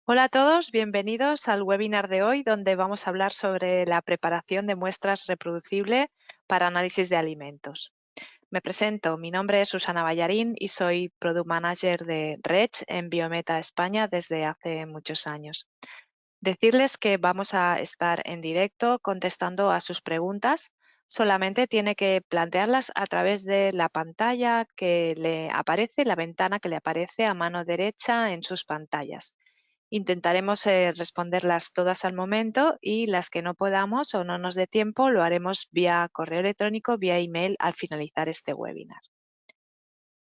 Hola a todos, bienvenidos al webinar de hoy donde vamos a hablar sobre la preparación de muestras reproducibles para análisis de alimentos. Me presento, mi nombre es Susana Ballarín y soy Product Manager de REG en Biometa España desde hace muchos años. Decirles que vamos a estar en directo contestando a sus preguntas, solamente tiene que plantearlas a través de la pantalla que le aparece, la ventana que le aparece a mano derecha en sus pantallas. Intentaremos responderlas todas al momento y las que no podamos o no nos dé tiempo lo haremos vía correo electrónico, vía email al finalizar este webinar.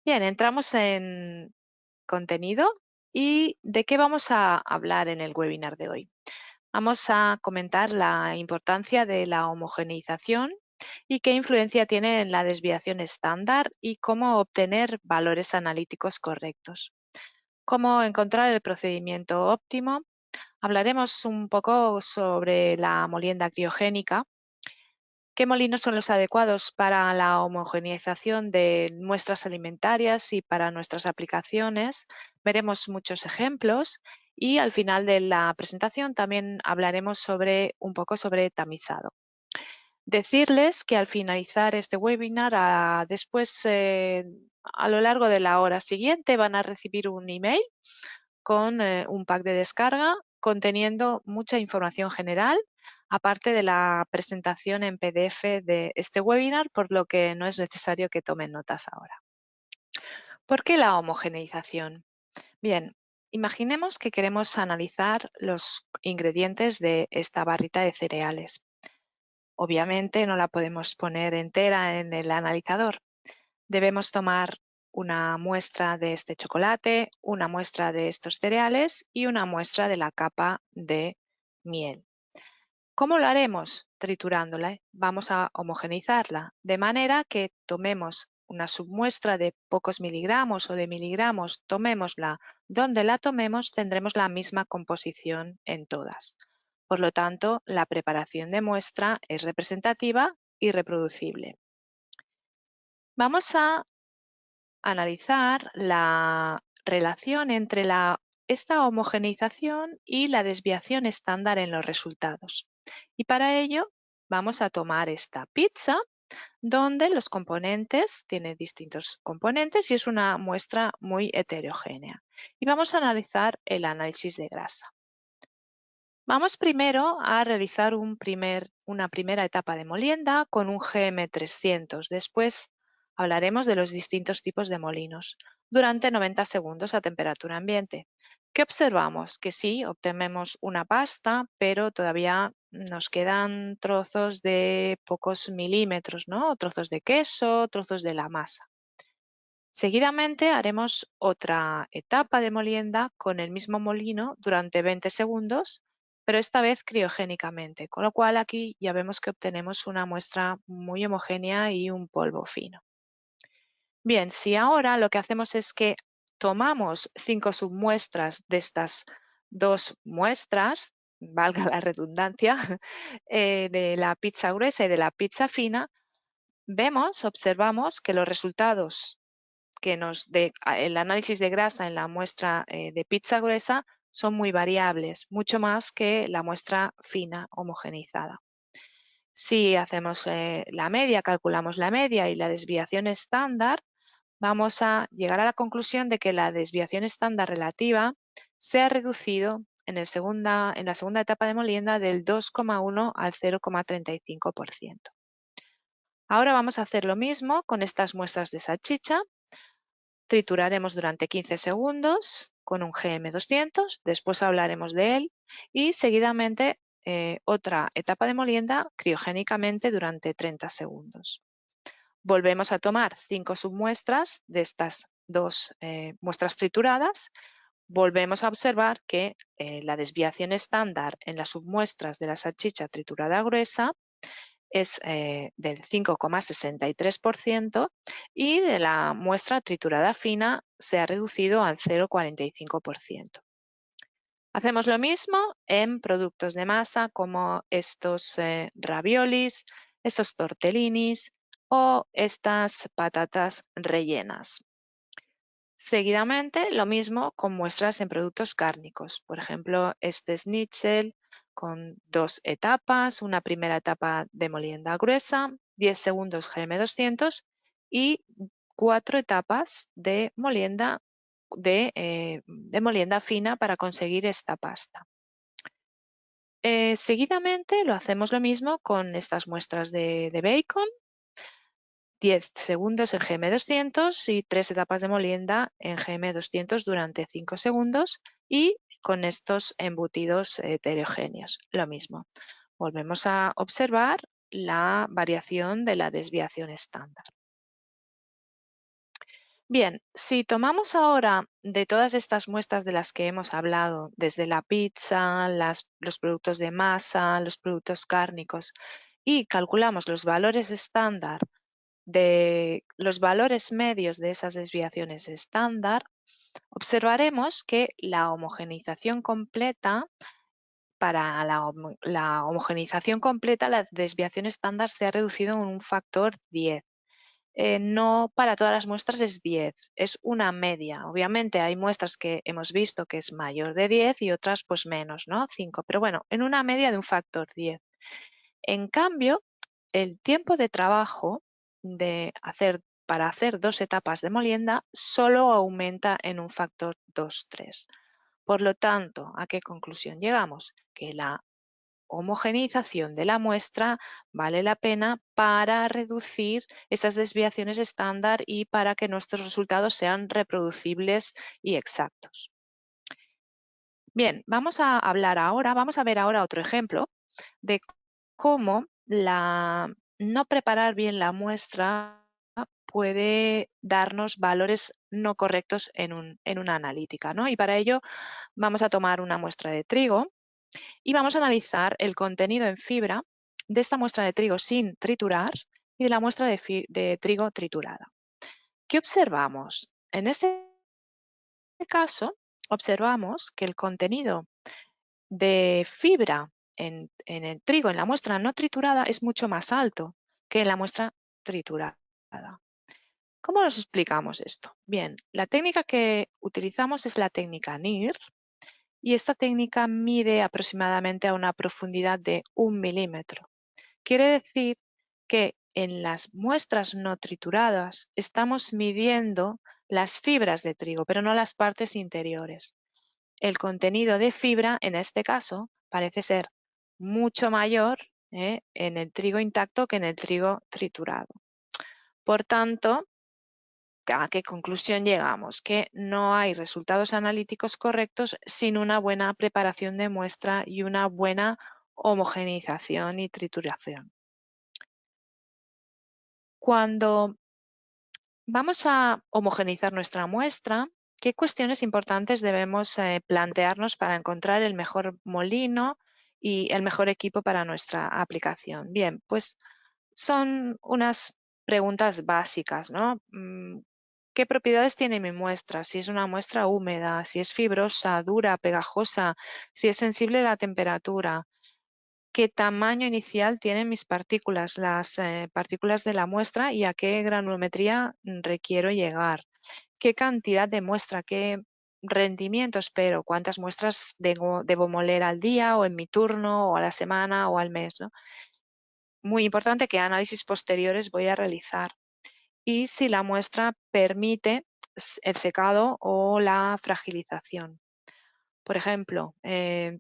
Bien, entramos en contenido y ¿de qué vamos a hablar en el webinar de hoy? Vamos a comentar la importancia de la homogeneización y qué influencia tiene en la desviación estándar y cómo obtener valores analíticos correctos. Cómo encontrar el procedimiento óptimo. Hablaremos un poco sobre la molienda criogénica. ¿Qué molinos son los adecuados para la homogeneización de muestras alimentarias y para nuestras aplicaciones? Veremos muchos ejemplos y al final de la presentación también hablaremos un poco sobre tamizado. Decirles que al finalizar este webinar, a lo largo de la hora siguiente van a recibir un email con un pack de descarga conteniendo mucha información general, aparte de la presentación en PDF de este webinar, por lo que no es necesario que tomen notas ahora. ¿Por qué la homogeneización? Bien, imaginemos que queremos analizar los ingredientes de esta barrita de cereales. Obviamente no la podemos poner entera en el analizador. Debemos tomar una muestra de este chocolate, una muestra de estos cereales y una muestra de la capa de miel. ¿Cómo lo haremos? Triturándola. Vamos a homogeneizarla de manera que tomemos una submuestra de pocos miligramos o de miligramos, tomémosla donde la tomemos, tendremos la misma composición en todas. Por lo tanto, la preparación de muestra es representativa y reproducible. Vamos a analizar la relación entre esta homogeneización y la desviación estándar en los resultados. Y para ello vamos a tomar esta pizza donde los componentes, tiene distintos componentes y es una muestra muy heterogénea. Y vamos a analizar el análisis de grasa. Vamos primero a realizar una primera etapa de molienda con un GM300. Después hablaremos de los distintos tipos de molinos durante 90 segundos a temperatura ambiente. ¿Qué observamos? Que sí, obtenemos una pasta, pero todavía nos quedan trozos de pocos milímetros, ¿no? Trozos de queso, trozos de la masa. Seguidamente haremos otra etapa de molienda con el mismo molino durante 20 segundos, pero esta vez criogénicamente, con lo cual aquí ya vemos que obtenemos una muestra muy homogénea y un polvo fino. Bien, si ahora lo que hacemos es que tomamos 5 submuestras de estas dos muestras, valga la redundancia, de la pizza gruesa y de la pizza fina, observamos que los resultados que el análisis de grasa en la muestra de pizza gruesa son muy variables, mucho más que la muestra fina homogeneizada. Si hacemos la media, calculamos la media y la desviación estándar, vamos a llegar a la conclusión de que la desviación estándar relativa se ha reducido en la segunda etapa de molienda del 2,1 al 0,35%. Ahora vamos a hacer lo mismo con estas muestras de salchicha. Trituraremos durante 15 segundos con un GM200, después hablaremos de él y seguidamente otra etapa de molienda criogénicamente durante 30 segundos. Volvemos a tomar 5 submuestras de estas dos muestras trituradas. Volvemos a observar que la desviación estándar en las submuestras de la salchicha triturada gruesa es del 5,63% y de la muestra triturada fina se ha reducido al 0,45%. Hacemos lo mismo en productos de masa como estos raviolis, estos tortellinis o estas patatas rellenas. Seguidamente, lo mismo con muestras en productos cárnicos. Por ejemplo, este schnitzel con 2 etapas, una primera etapa de molienda gruesa, 10 segundos GM200 y 4 etapas de molienda, de molienda fina para conseguir esta pasta. Seguidamente lo hacemos lo mismo con estas muestras de bacon, 10 segundos en GM200 y 3 etapas de molienda en GM200 durante 5 segundos y con estos embutidos heterogéneos, lo mismo. Volvemos a observar la variación de la desviación estándar. Bien, si tomamos ahora de todas estas muestras de las que hemos hablado, desde la pizza, los productos de masa, los productos cárnicos, y calculamos los valores estándar de los valores medios de esas desviaciones estándar, observaremos que la homogeneización completa, para la homogeneización completa, la desviación estándar se ha reducido en un factor 10. No para todas las muestras es 10, es una media. Obviamente hay muestras que hemos visto que es mayor de 10 y otras pues menos, ¿no? 5, pero bueno, en una media de un factor 10. En cambio, el tiempo de trabajo para hacer 2 etapas de molienda solo aumenta en un factor 2,3. Por lo tanto, ¿a qué conclusión llegamos? Que la homogeneización de la muestra vale la pena para reducir esas desviaciones estándar y para que nuestros resultados sean reproducibles y exactos. Bien, vamos a ver ahora otro ejemplo de cómo no preparar bien la muestra puede darnos valores no correctos en una analítica, ¿no? Y para ello vamos a tomar una muestra de trigo y vamos a analizar el contenido en fibra de esta muestra de trigo sin triturar y de la muestra de trigo triturada. ¿Qué observamos? En este caso, observamos que el contenido de fibra en el trigo, en la muestra no triturada, es mucho más alto que en la muestra triturada. ¿Cómo nos explicamos esto? Bien, la técnica que utilizamos es la técnica NIR y esta técnica mide aproximadamente a una profundidad de 1 milímetro. Quiere decir que en las muestras no trituradas estamos midiendo las fibras de trigo, pero no las partes interiores. El contenido de fibra, en este caso, parece ser mucho mayor en el trigo intacto que en el trigo triturado. Por tanto, ¿a qué conclusión llegamos? Que no hay resultados analíticos correctos sin una buena preparación de muestra y una buena homogeneización y trituración. Cuando vamos a homogeneizar nuestra muestra, ¿qué cuestiones importantes debemos plantearnos para encontrar el mejor molino y el mejor equipo para nuestra aplicación? Bien, pues son unas preguntas básicas, ¿no? ¿Qué propiedades tiene mi muestra? Si es una muestra húmeda, si es fibrosa, dura, pegajosa, si es sensible a la temperatura. ¿Qué tamaño inicial tienen mis partículas, las partículas de la muestra y a qué granulometría requiero llegar? ¿Qué cantidad de muestra, qué rendimiento espero? ¿Cuántas muestras debo moler al día o en mi turno o a la semana o al mes, ¿no? Muy importante, qué análisis posteriores voy a realizar y si la muestra permite el secado o la fragilización. Por ejemplo,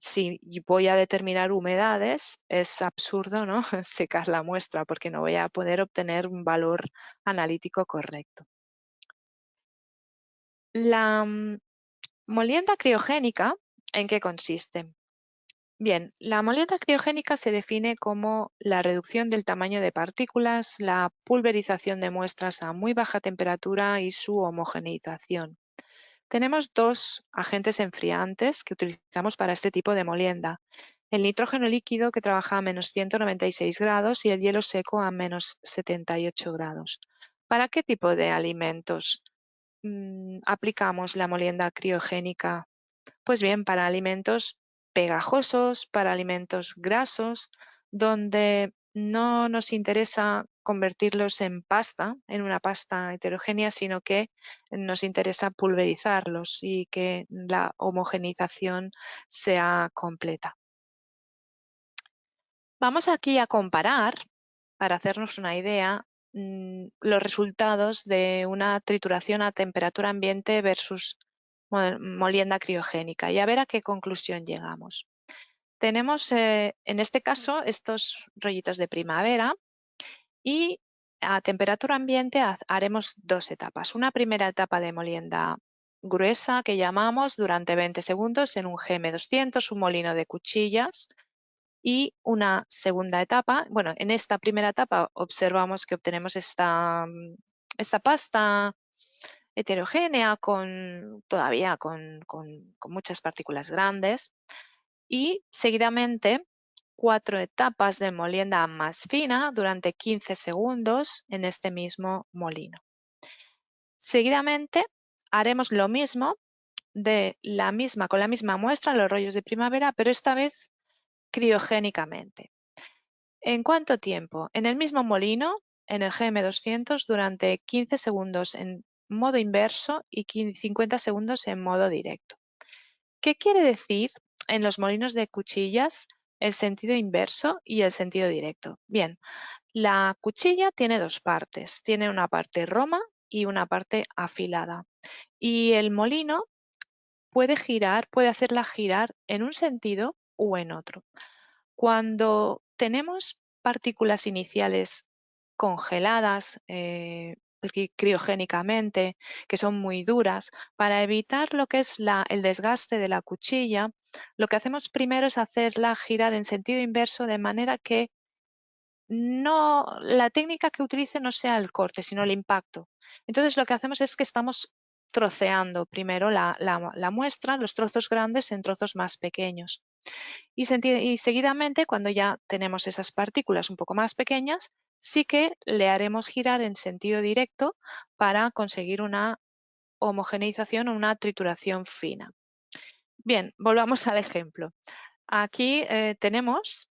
si voy a determinar humedades, es absurdo, ¿no? secar la muestra porque no voy a poder obtener un valor analítico correcto. La molienda criogénica, ¿en qué consiste? Bien, la molienda criogénica se define como la reducción del tamaño de partículas, la pulverización de muestras a muy baja temperatura y su homogeneización. Tenemos 2 agentes enfriantes que utilizamos para este tipo de molienda. El nitrógeno líquido, que trabaja a menos 196 grados, y el hielo seco a menos 78 grados. ¿Para qué tipo de alimentos aplicamos la molienda criogénica? Pues bien, para alimentos pegajosos, para alimentos grasos, donde no nos interesa convertirlos en pasta, en una pasta heterogénea, sino que nos interesa pulverizarlos y que la homogeneización sea completa. Vamos aquí a comparar, para hacernos una idea, los resultados de una trituración a temperatura ambiente versus molienda criogénica y a ver a qué conclusión llegamos. Tenemos en este caso estos rollitos de primavera y a temperatura ambiente haremos dos etapas. Una primera etapa de molienda gruesa que llamamos durante 20 segundos en un GM200, un molino de cuchillas, y una segunda etapa. Bueno, en esta primera etapa observamos que obtenemos esta pasta heterogénea todavía con muchas partículas grandes, y seguidamente 4 etapas de molienda más fina durante 15 segundos en este mismo molino. Seguidamente haremos lo mismo con la misma muestra, los rollos de primavera, pero esta vez criogénicamente. ¿En cuánto tiempo? En el mismo molino, en el GM200, durante 15 segundos en modo inverso y 50 segundos en modo directo. ¿Qué quiere decir en los molinos de cuchillas el sentido inverso y el sentido directo? Bien, la cuchilla tiene dos partes. Tiene una parte roma y una parte afilada. Y el molino puede hacerla girar en un sentido u en otro. Cuando tenemos partículas iniciales congeladas criogénicamente, que son muy duras, para evitar lo que es el desgaste de la cuchilla, lo que hacemos primero es hacerla girar en sentido inverso de manera que la técnica que utilice no sea el corte, sino el impacto. Entonces lo que hacemos es que estamos troceando primero la muestra, los trozos grandes en trozos más pequeños. Y seguidamente, cuando ya tenemos esas partículas un poco más pequeñas, sí que le haremos girar en sentido directo para conseguir una homogeneización o una trituración fina. Bien, volvamos al ejemplo. Aquí tenemos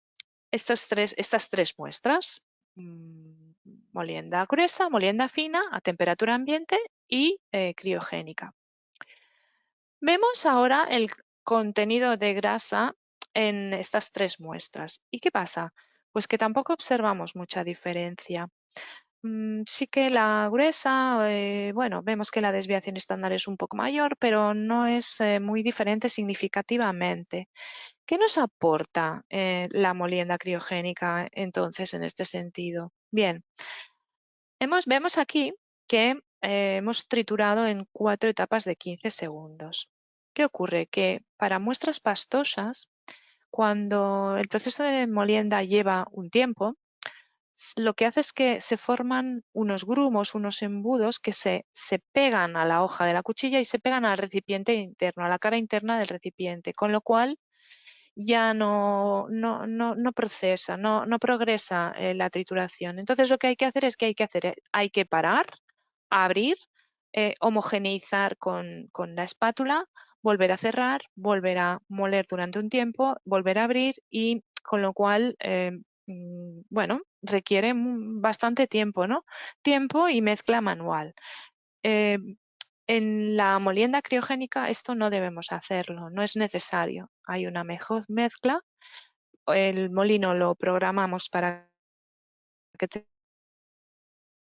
estas tres muestras: molienda gruesa, molienda fina a temperatura ambiente y criogénica. Vemos ahora el contenido de grasa en estas tres muestras. ¿Y qué pasa? Pues que tampoco observamos mucha diferencia. Sí que la gruesa, bueno, vemos que la desviación estándar es un poco mayor, pero no es muy diferente significativamente. ¿Qué nos aporta la molienda criogénica entonces en este sentido? Bien, vemos aquí que hemos triturado en 4 etapas de 15 segundos. ¿Qué ocurre? Que para muestras pastosas, cuando el proceso de molienda lleva un tiempo, lo que hace es que se forman unos grumos, unos embudos que se pegan a la hoja de la cuchilla y se pegan al recipiente interno, a la cara interna del recipiente, con lo cual ya no procesa, no progresa la trituración. Entonces lo que hay que hacer es que hay que parar, abrir, homogeneizar con la espátula, volver a cerrar, volver a moler durante un tiempo, volver a abrir, y con lo cual bueno, requiere bastante tiempo, ¿no? Tiempo y mezcla manual. En la molienda criogénica esto no debemos hacerlo, no es necesario. Hay una mejor mezcla, el molino lo programamos para que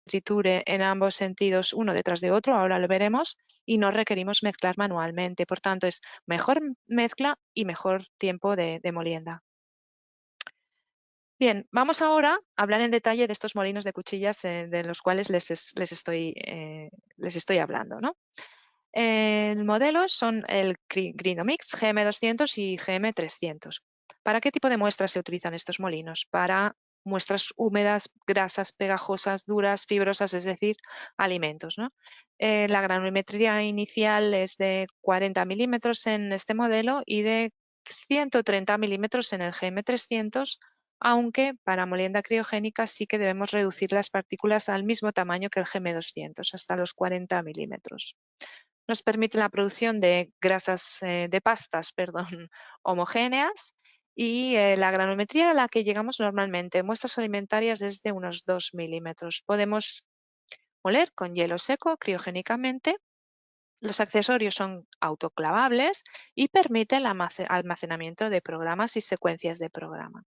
triture en ambos sentidos uno detrás de otro, ahora lo veremos, y no requerimos mezclar manualmente. Por tanto, es mejor mezcla y mejor tiempo de molienda. Bien, vamos ahora a hablar en detalle de estos molinos de cuchillas de los cuales les estoy hablando, ¿no? El modelo son el Grinomix GM200 y GM300. ¿Para qué tipo de muestras se utilizan estos molinos? Para muestras húmedas, grasas, pegajosas, duras, fibrosas, es decir, alimentos, ¿no? La granulometría inicial es de 40 milímetros en este modelo y de 130 milímetros en el GM300, aunque para molienda criogénica sí que debemos reducir las partículas al mismo tamaño que el GM200, hasta los 40 milímetros. Nos permite la producción de grasas, de pastas, perdón, homogéneas, y la granulometría a la que llegamos normalmente en muestras alimentarias es de unos 2 milímetros. Podemos moler con hielo seco criogénicamente. Los accesorios son autoclavables y permiten el almacenamiento de programas y secuencias de programa.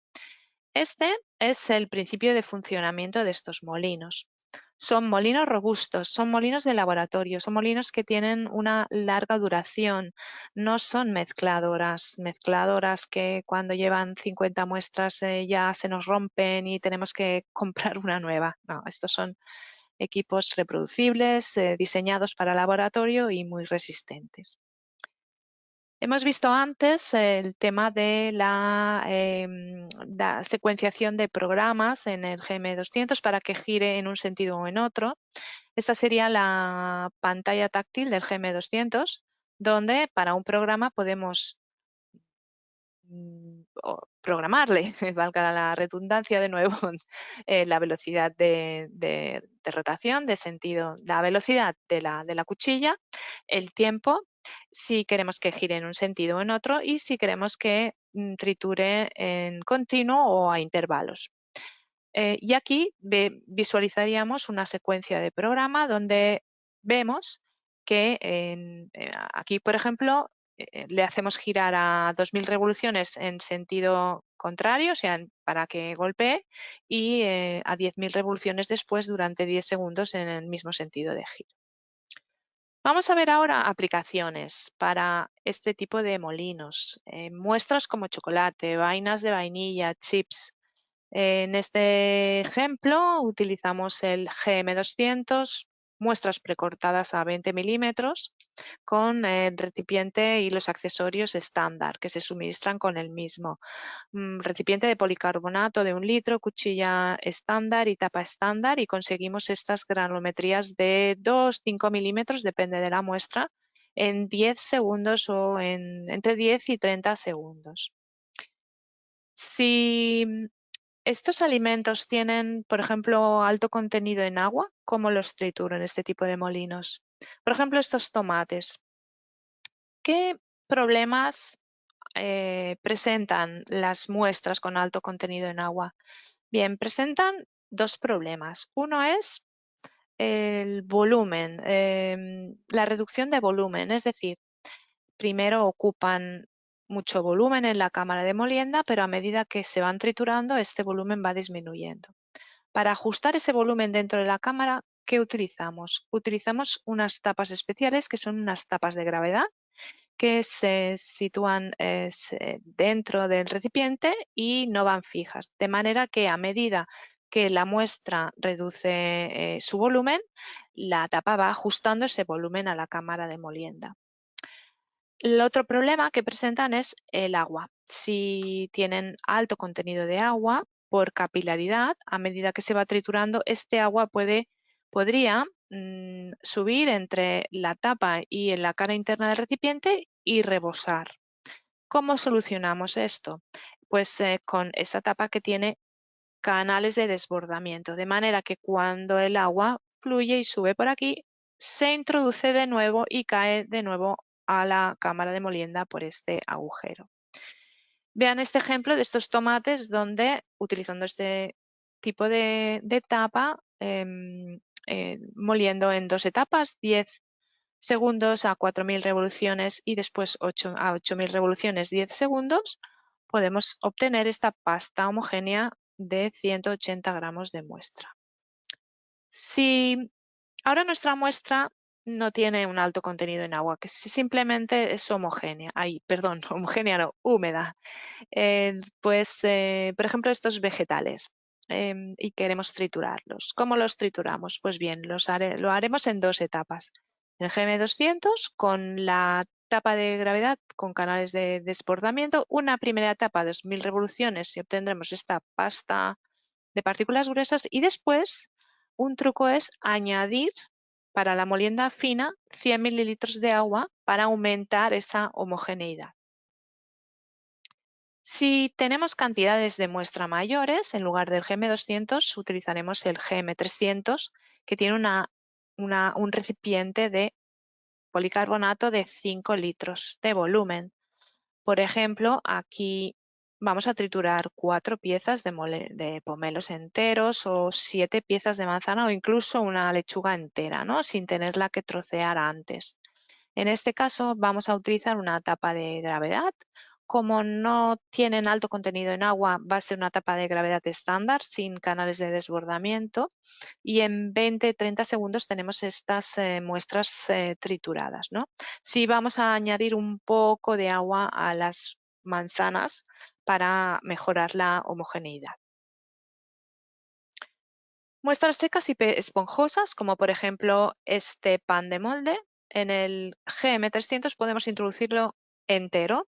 Este es el principio de funcionamiento de estos molinos. Son molinos robustos, son molinos de laboratorio, son molinos que tienen una larga duración, no son mezcladoras que cuando llevan 50 muestras ya se nos rompen y tenemos que comprar una nueva. No, estos son equipos reproducibles, diseñados para laboratorio y muy resistentes. Hemos visto antes el tema de la secuenciación de programas en el GM200 para que gire en un sentido o en otro. Esta sería la pantalla táctil del GM200, donde para un programa podemos programarle, valga la redundancia de nuevo, la velocidad de rotación, de sentido, la velocidad de la cuchilla, el tiempo, si queremos que gire en un sentido o en otro y si queremos que triture en continuo o a intervalos. Y aquí visualizaríamos una secuencia de programa donde vemos que aquí, por ejemplo, le hacemos girar a 2000 revoluciones en sentido contrario, o sea, para que golpee, y a 10.000 revoluciones después durante 10 segundos en el mismo sentido de giro. Vamos a ver ahora aplicaciones para este tipo de molinos. Muestras como chocolate, vainas de vainilla, chips. En este ejemplo utilizamos el GM200, muestras precortadas a 20 milímetros con el recipiente y los accesorios estándar que se suministran con el mismo. Recipiente de policarbonato de 1 litro, cuchilla estándar y tapa estándar, y conseguimos estas granulometrías de 2-5 milímetros, depende de la muestra, en 10 segundos o entre 10 y 30 segundos. Si estos alimentos tienen, por ejemplo, alto contenido en agua, ¿cómo los trituro en este tipo de molinos? Por ejemplo, estos tomates. ¿Qué problemas presentan las muestras con alto contenido en agua? Bien, presentan dos problemas. Uno es el volumen, la reducción de volumen, es decir, primero ocupan mucho volumen en la cámara de molienda, pero a medida que se van triturando, este volumen va disminuyendo. Para ajustar ese volumen dentro de la cámara, ¿qué utilizamos? Utilizamos unas tapas especiales que son unas tapas de gravedad que se sitúan dentro del recipiente y no van fijas, de manera que a medida que la muestra reduce su volumen, la tapa va ajustando ese volumen a la cámara de molienda. El otro problema que presentan es el agua. Si tienen alto contenido de agua por capilaridad, a medida que se va triturando, este agua podría subir entre la tapa y en la cara interna del recipiente y rebosar. ¿Cómo solucionamos esto? Pues con esta tapa que tiene canales de desbordamiento, de manera que cuando el agua fluye y sube por aquí, se introduce de nuevo y cae de nuevo a la cámara de molienda por este agujero. Vean este ejemplo de estos tomates donde, utilizando este tipo de tapa, moliendo en 2 etapas, 10 segundos a 4.000 revoluciones y después a 8.000 revoluciones 10 segundos, podemos obtener esta pasta homogénea de 180 gramos de muestra. Si ahora nuestra muestra no tiene un alto contenido en agua, que simplemente es homogénea, homogénea no, húmeda, pues por ejemplo estos vegetales, y queremos triturarlos. ¿Cómo los trituramos? Pues bien, lo haremos en 2 etapas. El GM200 con la tapa de gravedad con canales de desbordamiento, una primera etapa de 2.000 revoluciones y obtendremos esta pasta de partículas gruesas, y después un truco es añadir para la molienda fina 100 mililitros de agua para aumentar esa homogeneidad. Si tenemos cantidades de muestra mayores, en lugar del GM200 utilizaremos el GM300, que tiene un recipiente de policarbonato de 5 litros de volumen. Por ejemplo, aquí vamos a triturar 4 piezas de pomelos enteros o 7 piezas de manzana o incluso una lechuga entera, ¿no? Sin tenerla que trocear antes. En este caso vamos a utilizar una tapa de gravedad. Como no tienen alto contenido en agua, va a ser una tapa de gravedad estándar sin canales de desbordamiento y en 20-30 segundos tenemos estas muestras trituradas, ¿no? Sí, vamos a añadir un poco de agua a las manzanas para mejorar la homogeneidad. Muestras secas y esponjosas, como por ejemplo este pan de molde, en el GM300 podemos introducirlo entero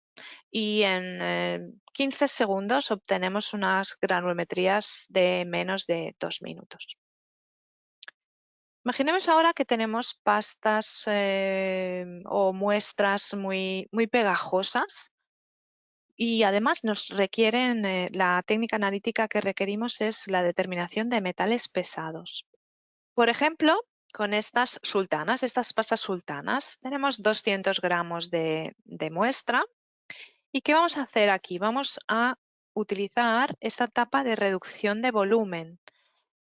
y en 15 segundos obtenemos unas granulometrías de menos de 2 minutos. Imaginemos ahora que tenemos pastas o muestras muy pegajosas y además nos requieren, la técnica analítica que requerimos es la determinación de metales pesados. Por ejemplo, con estas sultanas, estas pastas sultanas, tenemos 200 gramos de muestra. ¿Y qué vamos a hacer aquí? Vamos a utilizar esta tapa de reducción de volumen.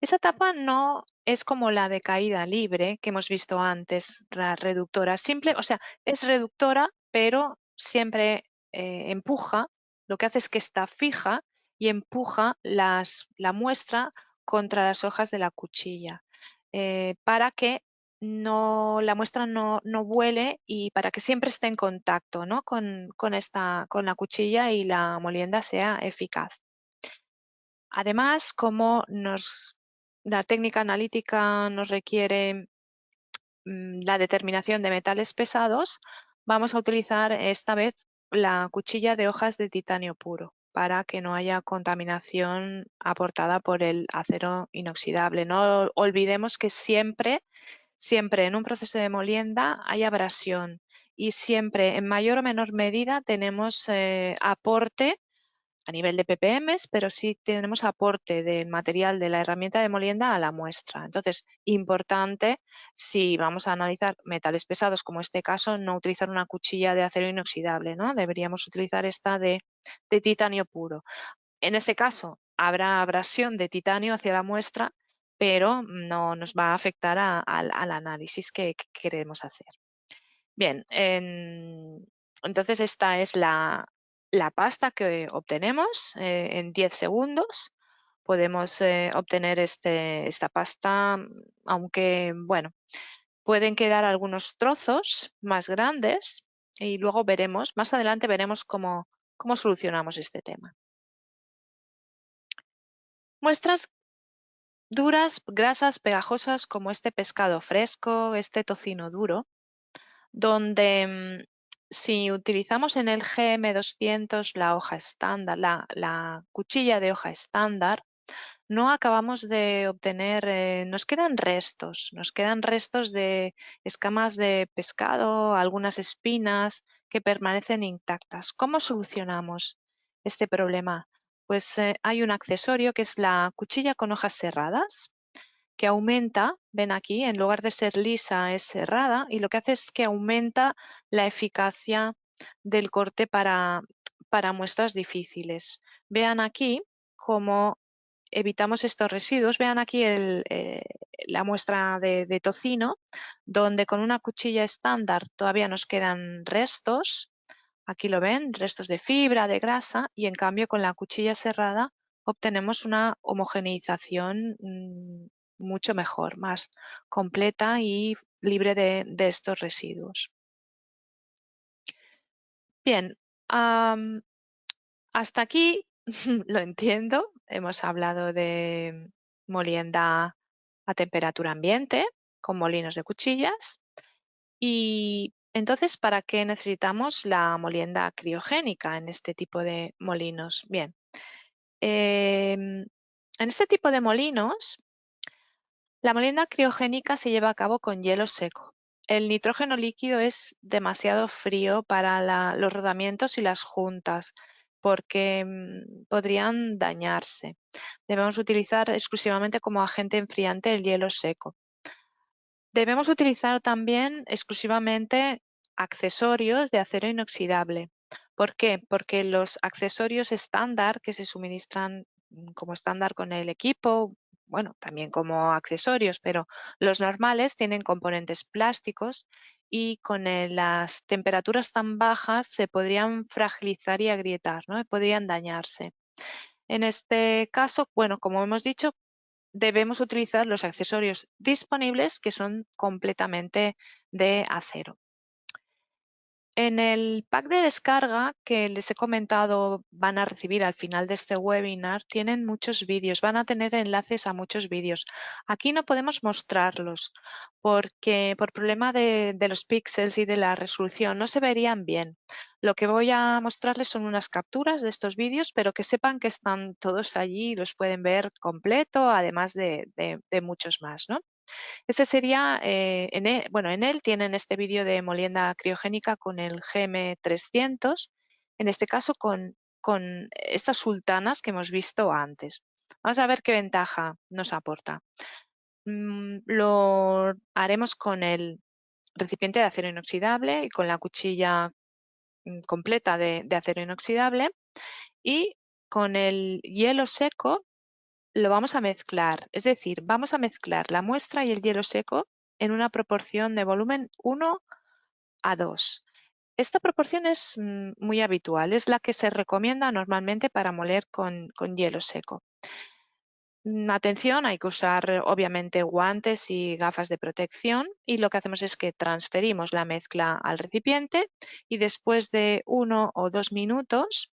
Esa tapa no es como la de caída libre que hemos visto antes, la reductora. O sea, es reductora, pero siempre empuja, lo que hace es que está fija y empuja la muestra contra las hojas de la cuchilla para que la muestra no vuele y para que siempre esté en contacto, ¿no? con la cuchilla y la molienda sea eficaz. Además, como la técnica analítica nos requiere la determinación de metales pesados, vamos a utilizar esta vez la cuchilla de hojas de titanio puro para que no haya contaminación aportada por el acero inoxidable. No olvidemos que siempre en un proceso de molienda hay abrasión y siempre en mayor o menor medida tenemos aporte a nivel de ppm, pero sí tenemos aporte del material de la herramienta de molienda a la muestra. Entonces, importante, si vamos a analizar metales pesados, como este caso, no utilizar una cuchilla de acero inoxidable, ¿no? Deberíamos utilizar esta de titanio puro. En este caso, habrá abrasión de titanio hacia la muestra, pero no nos va a afectar al análisis que queremos hacer. Bien, entonces esta es la pasta que obtenemos en 10 segundos. Podemos obtener esta pasta, aunque, bueno, pueden quedar algunos trozos más grandes y luego veremos, más adelante veremos cómo solucionamos este tema. Muestras duras, grasas, pegajosas como este pescado fresco, este tocino duro, donde si utilizamos en el GM200 la hoja estándar, la cuchilla de hoja estándar, no acabamos de obtener, nos quedan restos de escamas de pescado, algunas espinas que permanecen intactas. ¿Cómo solucionamos este problema? Pues hay un accesorio que es la cuchilla con hojas serradas, que aumenta, ven aquí, en lugar de ser lisa es cerrada y lo que hace es que aumenta la eficacia del corte para muestras difíciles. Vean aquí cómo evitamos estos residuos. Vean aquí la muestra de tocino, donde con una cuchilla estándar todavía nos quedan restos. Aquí lo ven, restos de fibra, de grasa, y en cambio con la cuchilla cerrada obtenemos una homogeneización mucho mejor, más completa y libre de estos residuos. Bien, hasta aquí lo entiendo. Hemos hablado de molienda a temperatura ambiente con molinos de cuchillas. Y entonces, ¿para qué necesitamos la molienda criogénica en este tipo de molinos? Bien, en este tipo de molinos, la molienda criogénica se lleva a cabo con hielo seco. El nitrógeno líquido es demasiado frío para los rodamientos y las juntas porque podrían dañarse. Debemos utilizar exclusivamente como agente enfriante el hielo seco. Debemos utilizar también exclusivamente accesorios de acero inoxidable ¿Por qué? Porque los accesorios estándar que se suministran como estándar con el equipo, bueno, también como accesorios, pero los normales tienen componentes plásticos y con las temperaturas tan bajas se podrían fragilizar y agrietar, ¿no? Podrían dañarse. En este caso, bueno, como hemos dicho, debemos utilizar los accesorios disponibles que son completamente de acero. En el pack de descarga que les he comentado van a recibir al final de este webinar, tienen muchos vídeos, van a tener enlaces a muchos vídeos. Aquí no podemos mostrarlos porque por problema de los píxeles y de la resolución no se verían bien. Lo que voy a mostrarles son unas capturas de estos vídeos, pero que sepan que están todos allí y los pueden ver completo, además de muchos más, ¿no? Este sería, bueno, en él tienen este vídeo de molienda criogénica con el GM300, en este caso con estas sultanas que hemos visto antes. Vamos a ver qué ventaja nos aporta. Lo haremos con el recipiente de acero inoxidable y con la cuchilla completa de acero inoxidable, y con el hielo seco lo vamos a mezclar, es decir, vamos a mezclar la muestra y el hielo seco en una proporción de volumen 1:2. Esta proporción es muy habitual, es la que se recomienda normalmente para moler con hielo seco. Atención, hay que usar obviamente guantes y gafas de protección, y lo que hacemos es que transferimos la mezcla al recipiente y después de 1 o 2 minutos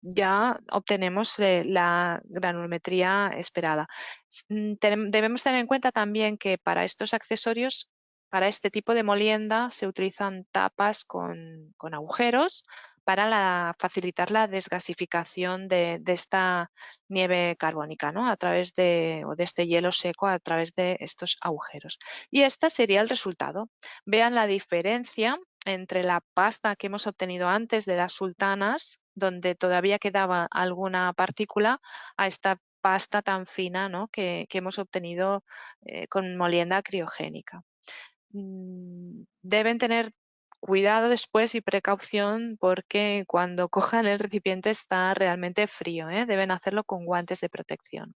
ya obtenemos la granulometría esperada. Debemos tener en cuenta también que para estos accesorios, para este tipo de molienda, se utilizan tapas con agujeros para facilitar la desgasificación de esta nieve carbónica, ¿no? A través de este hielo seco a través de estos agujeros. Y este sería el resultado. Vean la diferencia entre la pasta que hemos obtenido antes de las sultanas, donde todavía quedaba alguna partícula, a esta pasta tan fina, ¿no?, que hemos obtenido con molienda criogénica. Deben tener cuidado después y precaución porque cuando cojan el recipiente está realmente frío, ¿eh? Deben hacerlo con guantes de protección.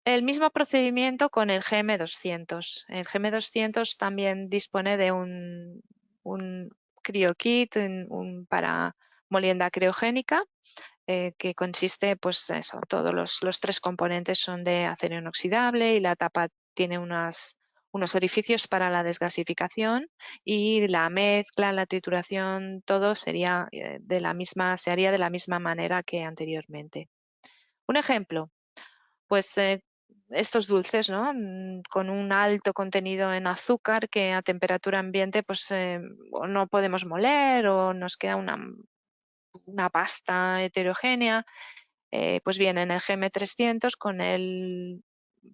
El mismo procedimiento con el GM200. El GM200 también dispone de un CryoKit para molienda criogénica, que consiste, pues eso, todos los 3 componentes son de acero inoxidable y la tapa tiene unos orificios para la desgasificación, y la mezcla, la trituración, todo sería se haría de la misma manera que anteriormente. Un ejemplo, pues estos dulces, ¿no?, con un alto contenido en azúcar que a temperatura ambiente pues o no podemos moler o nos queda una pasta heterogénea. Pues bien, en el GM300 con el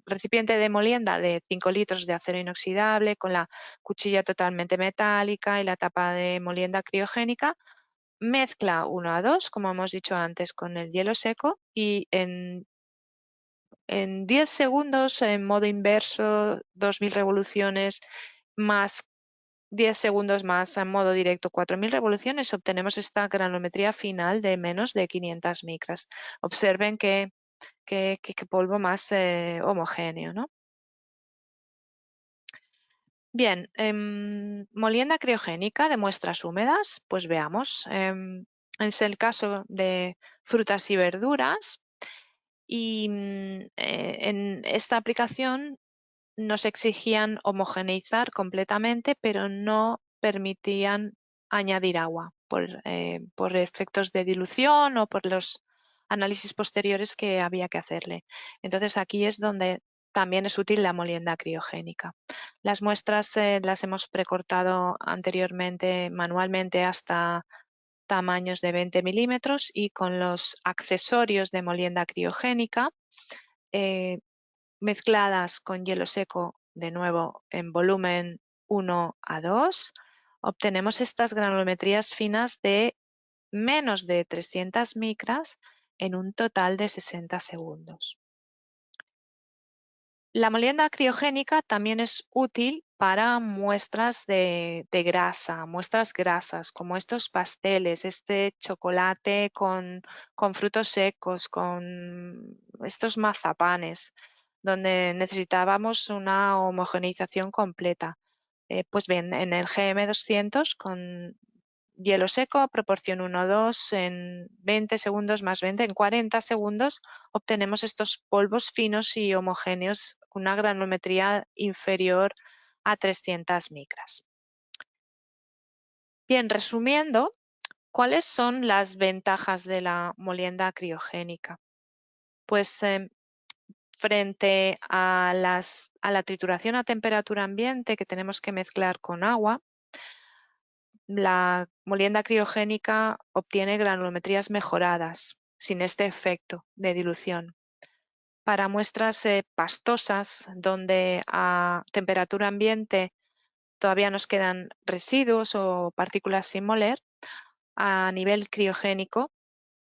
recipiente de molienda de 5 litros de acero inoxidable, con la cuchilla totalmente metálica y la tapa de molienda criogénica, mezcla 1:2, como hemos dicho antes, con el hielo seco, y en 10 segundos, en modo inverso, 2000 revoluciones, más 10 segundos más en modo directo, 4000 revoluciones, obtenemos esta granulometría final de menos de 500 micras. Observen qué polvo más homogéneo, ¿no? Bien, molienda criogénica de muestras húmedas, pues veamos. Es el caso de frutas y verduras, y en esta aplicación nos exigían homogeneizar completamente, pero no permitían añadir agua por efectos de dilución o por los análisis posteriores que había que hacerle. Entonces aquí es donde también es útil la molienda criogénica. Las muestras las hemos precortado anteriormente manualmente hasta tamaños de 20 milímetros, y con los accesorios de molienda criogénica mezcladas con hielo seco, de nuevo en volumen 1:2, obtenemos estas granulometrías finas de menos de 300 micras en un total de 60 segundos. La molienda criogénica también es útil para muestras de grasa, muestras grasas, como estos pasteles, este chocolate con frutos secos, con estos mazapanes, donde necesitábamos una homogeneización completa. Pues bien, en el GM200 con hielo seco, proporción 1-2, en 20 segundos más 20, en 40 segundos obtenemos estos polvos finos y homogéneos con una granulometría inferior a 300 micras. Bien, resumiendo, ¿cuáles son las ventajas de la molienda criogénica? Pues frente a la trituración a temperatura ambiente que tenemos que mezclar con agua, la molienda criogénica obtiene granulometrías mejoradas, sin este efecto de dilución. Para muestras pastosas, donde a temperatura ambiente todavía nos quedan residuos o partículas sin moler, a nivel criogénico,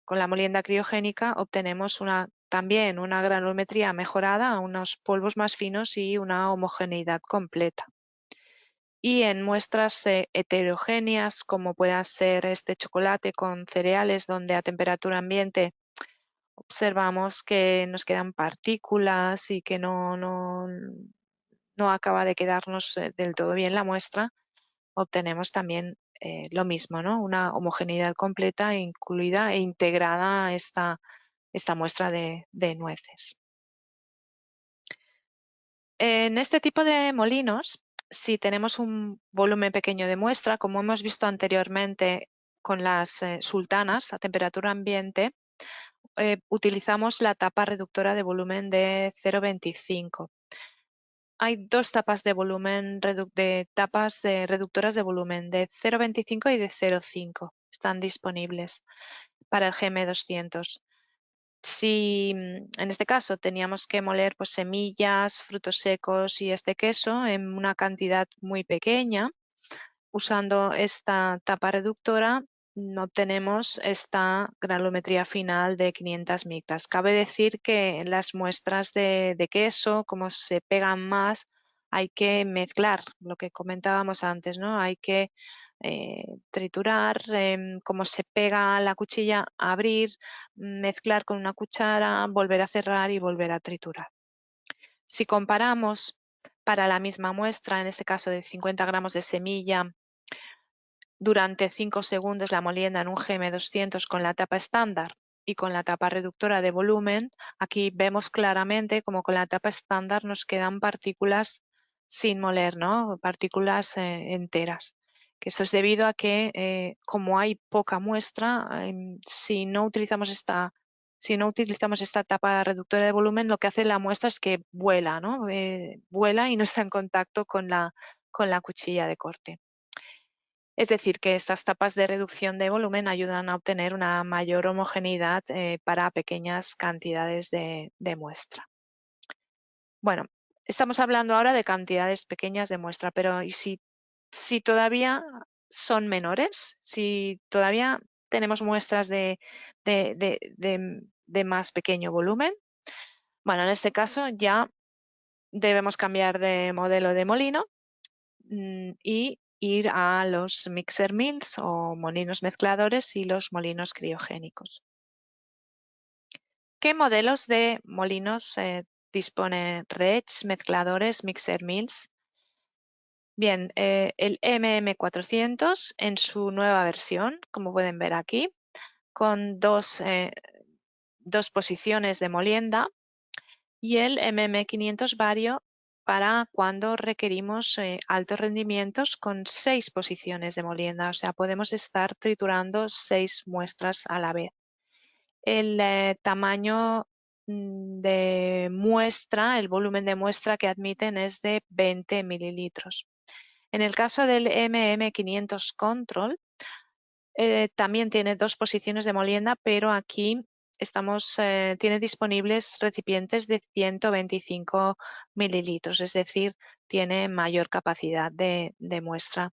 con la molienda criogénica obtenemos también una granulometría mejorada, unos polvos más finos y una homogeneidad completa. Y en muestras heterogéneas, como pueda ser este chocolate con cereales, donde a temperatura ambiente observamos que nos quedan partículas y que no acaba de quedarnos del todo bien la muestra, obtenemos también lo mismo, ¿no? Una homogeneidad completa, incluida e integrada esta muestra de nueces. En este tipo de molinos, si tenemos un volumen pequeño de muestra, como hemos visto anteriormente con las sultanas a temperatura ambiente, utilizamos la tapa reductora de volumen de 0,25. Hay dos tapas de volumen, tapas reductoras de volumen de 0,25 y de 0,5. Están disponibles para el GM200. Si en este caso teníamos que moler pues, semillas, frutos secos y este queso en una cantidad muy pequeña, usando esta tapa reductora obtenemos esta granulometría final de 500 micras. Cabe decir que en las muestras de queso, como se pegan más, hay que mezclar, lo que comentábamos antes, ¿no? Hay que triturar, como se pega la cuchilla, abrir, mezclar con una cuchara, volver a cerrar y volver a triturar. Si comparamos para la misma muestra, en este caso de 50 gramos de semilla, durante 5 segundos la molienda en un GM200 con la tapa estándar y con la tapa reductora de volumen, aquí vemos claramente como con la tapa estándar nos quedan partículas sin moler, ¿no? Partículas enteras. Que eso es debido a que como hay poca muestra, si no utilizamos esta tapa reductora de volumen, lo que hace la muestra es que vuela, ¿no? Vuela y no está en contacto con la cuchilla de corte. Es decir, que estas tapas de reducción de volumen ayudan a obtener una mayor homogeneidad para pequeñas cantidades de muestra. Bueno, estamos hablando ahora de cantidades pequeñas de muestra, pero ¿y si todavía son menores? Si todavía tenemos muestras de más pequeño volumen, bueno, en este caso ya debemos cambiar de modelo de molino y ir a los mixer mills o molinos mezcladores y los molinos criogénicos. ¿Qué modelos de molinos dispone REDS, mezcladores, mixer mills? Bien, el MM400 en su nueva versión, como pueden ver aquí, con dos posiciones de molienda, y el MM500 Vario para cuando requerimos altos rendimientos con 6 posiciones de molienda, o sea, podemos estar triturando 6 muestras a la vez. El tamaño de muestra, el volumen de muestra que admiten es de 20 mililitros. En el caso del MM500 Control, también tiene 2 posiciones de molienda, pero aquí tiene disponibles recipientes de 125 mililitros, es decir, tiene mayor capacidad de muestra.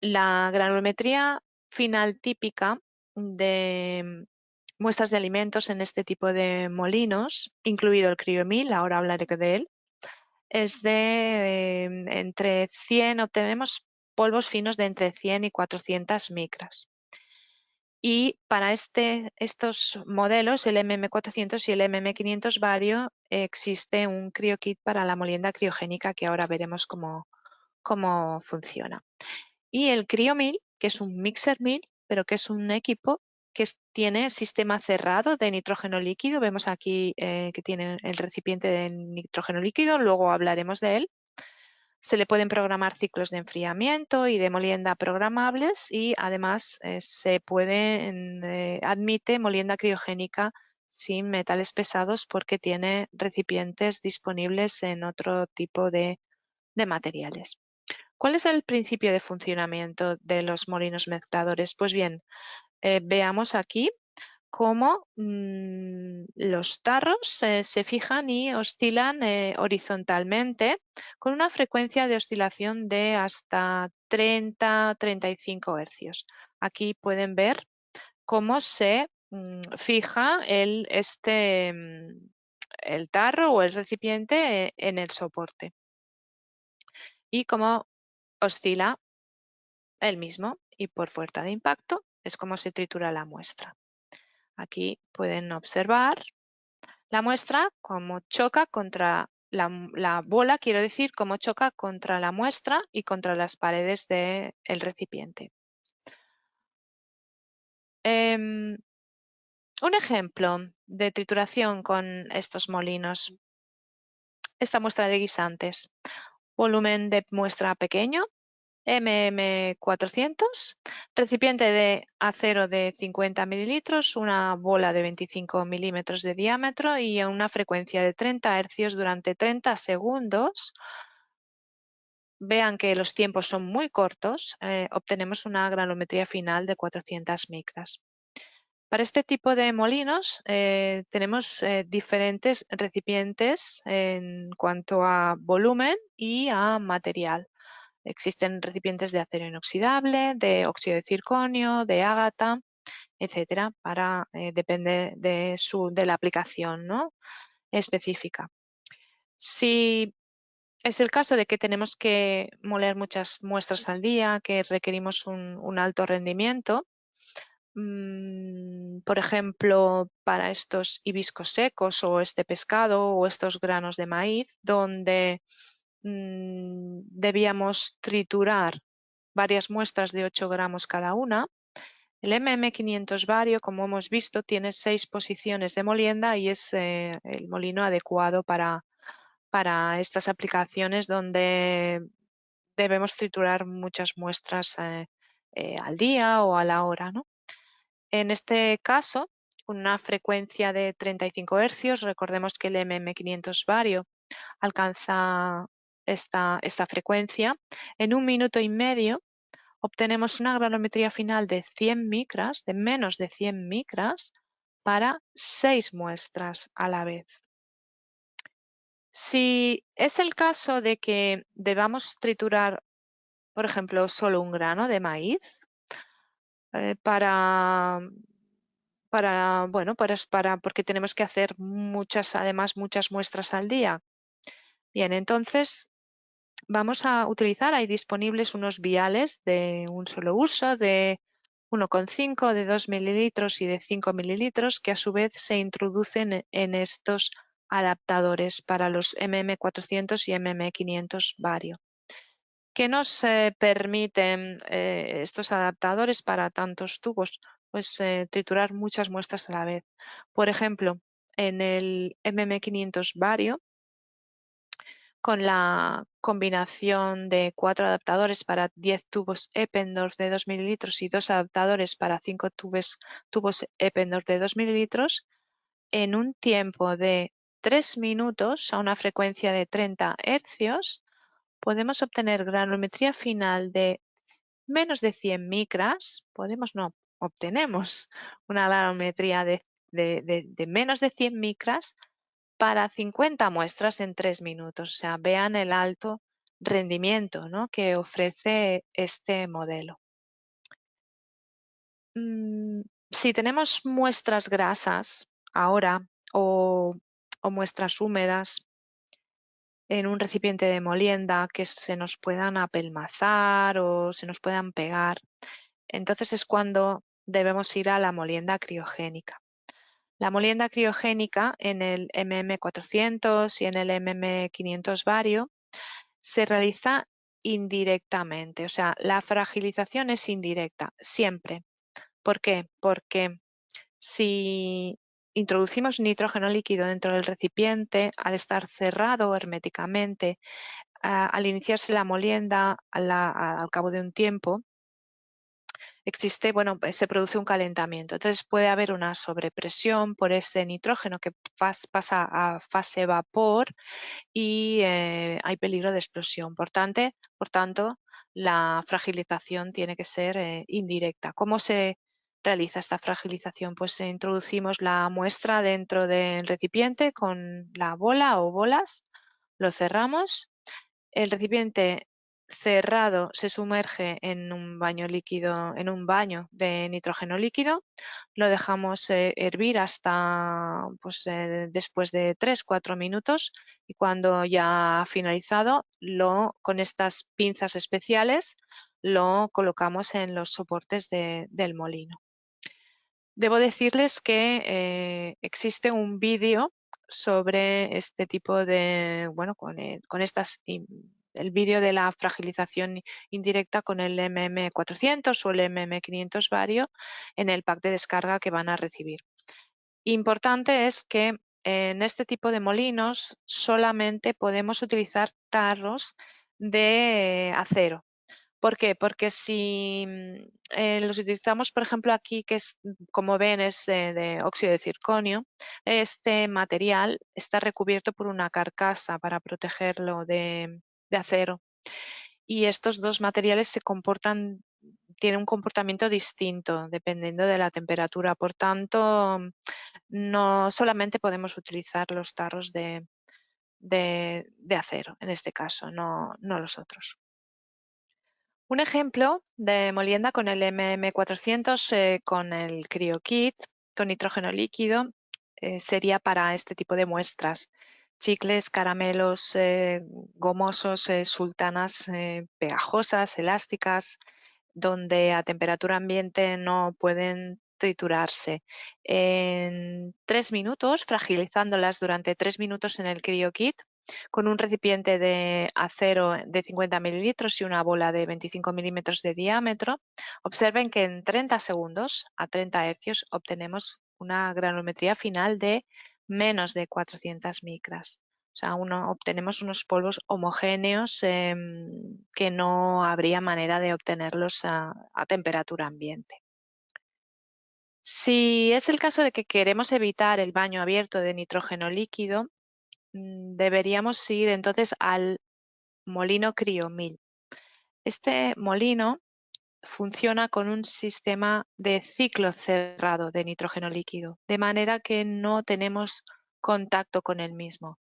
La granulometría final típica de muestras de alimentos en este tipo de molinos, incluido el CryoMill, ahora hablaré de él, es de entre 100, obtenemos polvos finos de entre 100 y 400 micras. Y para estos modelos, el MM400 y el MM500 Vario, existe un CryoKit para la molienda criogénica que ahora veremos cómo funciona. Y el CryoMill, que es un mixer mill, pero que es un equipo que tiene sistema cerrado de nitrógeno líquido. Vemos aquí que tiene el recipiente de nitrógeno líquido, luego hablaremos de él. Se le pueden programar ciclos de enfriamiento y de molienda programables y además admite molienda criogénica sin metales pesados porque tiene recipientes disponibles en otro tipo de materiales. ¿Cuál es el principio de funcionamiento de los molinos mezcladores? Pues bien, veamos aquí cómo los tarros se fijan y oscilan horizontalmente con una frecuencia de oscilación de hasta 30-35 hercios. Aquí pueden ver cómo se fija el tarro o el recipiente en el soporte y cómo oscila el mismo, y por fuerza de impacto es como se tritura la muestra. Aquí pueden observar la muestra cómo choca contra la bola, quiero decir, cómo choca contra la muestra y contra las paredes del recipiente. Un ejemplo de trituración con estos molinos. Esta muestra de guisantes. Volumen de muestra pequeño, MM400, recipiente de acero de 50 mililitros, una bola de 25 milímetros de diámetro y a una frecuencia de 30 hercios durante 30 segundos. Vean que los tiempos son muy cortos, obtenemos una granulometría final de 400 micras. Para este tipo de molinos tenemos diferentes recipientes en cuanto a volumen y a material. Existen recipientes de acero inoxidable, de óxido de circonio, de ágata, etcétera, depende de la aplicación, ¿no?, específica. Si es el caso de que tenemos que moler muchas muestras al día, que requerimos un alto rendimiento, por ejemplo, para estos hibiscos secos o este pescado o estos granos de maíz, donde debíamos triturar varias muestras de 8 gramos cada una. El MM500 Vario, como hemos visto, tiene 6 posiciones de molienda y es el molino adecuado para estas aplicaciones donde debemos triturar muchas muestras al día o a la hora, ¿no? En este caso, con una frecuencia de 35 hercios, recordemos que el MM500 Vario alcanza esta frecuencia. En 1 minuto y medio obtenemos una granulometría final de 100 micras, de menos de 100 micras, para 6 muestras a la vez. Si es el caso de que debamos triturar, por ejemplo, solo un grano de maíz, porque tenemos que hacer además muchas muestras al día. Bien, entonces vamos a utilizar, hay disponibles unos viales de un solo uso de 1,5, de 2 mililitros y de 5 mililitros que a su vez se introducen en estos adaptadores para los MM400 y MM500 Vario. ¿Qué nos permiten estos adaptadores para tantos tubos? Pues triturar muchas muestras a la vez. Por ejemplo, en el MM500 Vario, con la combinación de 4 adaptadores para 10 tubos Eppendorf de 2 mililitros y 2 adaptadores para 5 tubos Eppendorf de 2 mililitros, en un tiempo de 3 minutos a una frecuencia de 30 hercios, podemos obtener granulometría final de menos de 100 micras, obtenemos una granulometría de menos de 100 micras para 50 muestras en 3 minutos. O sea, vean el alto rendimiento, ¿no?, que ofrece este modelo. Si tenemos muestras grasas ahora o muestras húmedas, en un recipiente de molienda que se nos puedan apelmazar o se nos puedan pegar. Entonces es cuando debemos ir a la molienda criogénica. La molienda criogénica en el MM400 y en el MM500 Vario se realiza indirectamente, o sea, la fragilización es indirecta, siempre. ¿Por qué? Porque si introducimos nitrógeno líquido dentro del recipiente, al estar cerrado herméticamente, al iniciarse la molienda, al cabo de un tiempo, pues se produce un calentamiento. Entonces puede haber una sobrepresión por ese nitrógeno que pasa a fase vapor y hay peligro de explosión. Por tanto, la fragilización tiene que ser indirecta. ¿Cómo se realiza esta fragilización? Pues introducimos la muestra dentro del recipiente con la bola o bolas, lo cerramos. El recipiente cerrado se sumerge en un baño líquido, en un baño de nitrógeno líquido. Lo dejamos hervir hasta después de 3-4 minutos y cuando ya ha finalizado, con estas pinzas especiales lo colocamos en los soportes del molino. Debo decirles que existe un vídeo sobre este tipo de, el vídeo de la fragilización indirecta con el MM400 o el MM500 Vario en el pack de descarga que van a recibir. Importante es que en este tipo de molinos solamente podemos utilizar tarros de acero. ¿Por qué? Porque si los utilizamos, por ejemplo, aquí, que es, como ven, es de óxido de circonio, este material está recubierto por una carcasa para protegerlo de acero. Y estos dos materiales tienen un comportamiento distinto dependiendo de la temperatura. Por tanto, no solamente podemos utilizar los tarros de acero, en este caso, no los otros. Un ejemplo de molienda con el MM400 con el CryoKit, con nitrógeno líquido, sería para este tipo de muestras. Chicles, caramelos gomosos, sultanas pegajosas, elásticas, donde a temperatura ambiente no pueden triturarse. En 3 minutos, fragilizándolas durante 3 minutos en el CryoKit, con un recipiente de acero de 50 mililitros y una bola de 25 milímetros de diámetro, observen que en 30 segundos a 30 hercios obtenemos una granulometría final de menos de 400 micras. O sea, obtenemos unos polvos homogéneos que no habría manera de obtenerlos a temperatura ambiente. Si es el caso de que queremos evitar el baño abierto de nitrógeno líquido, deberíamos ir entonces al molino Cryomil. Este molino funciona con un sistema de ciclo cerrado de nitrógeno líquido, de manera que no tenemos contacto con el mismo.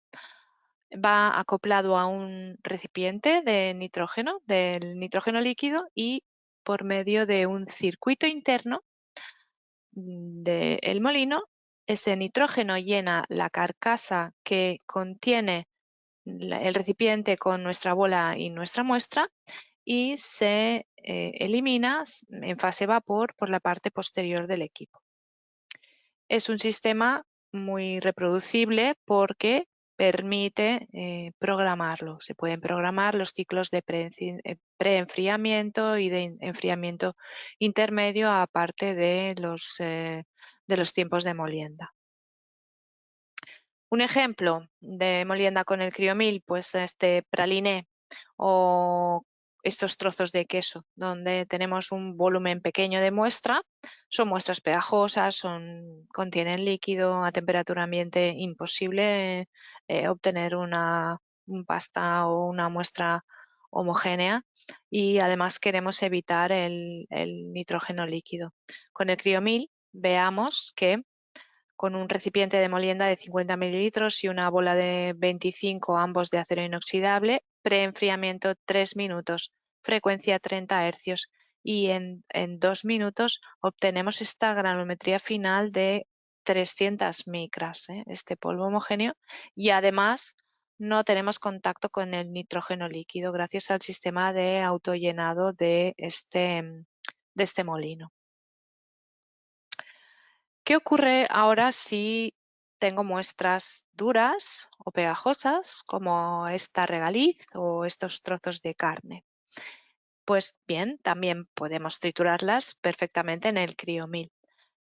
Va acoplado a un recipiente de nitrógeno, del nitrógeno líquido, y por medio de un circuito interno del molino, ese nitrógeno llena la carcasa que contiene el recipiente con nuestra bola y nuestra muestra y se elimina en fase vapor por la parte posterior del equipo. Es un sistema muy reproducible porque permite programarlo. Se pueden programar los ciclos de preenfriamiento y de enfriamiento intermedio, aparte de los tiempos de molienda. Un ejemplo de molienda con el Cryomil, pues este praliné o estos trozos de queso, donde tenemos un volumen pequeño de muestra. Son muestras pegajosas, contienen líquido, a temperatura ambiente imposible obtener una pasta o una muestra homogénea, y además queremos evitar el nitrógeno líquido. Con el Cryomil veamos que con un recipiente de molienda de 50 mililitros y una bola de 25, ambos de acero inoxidable, preenfriamiento 3 minutos, frecuencia 30 hercios, y en 2 minutos obtenemos esta granulometría final de 300 micras, este polvo homogéneo, y además no tenemos contacto con el nitrógeno líquido gracias al sistema de autollenado de este molino. ¿Qué ocurre ahora si tengo muestras duras o pegajosas como esta regaliz o estos trozos de carne? Pues bien, también podemos triturarlas perfectamente en el criomil.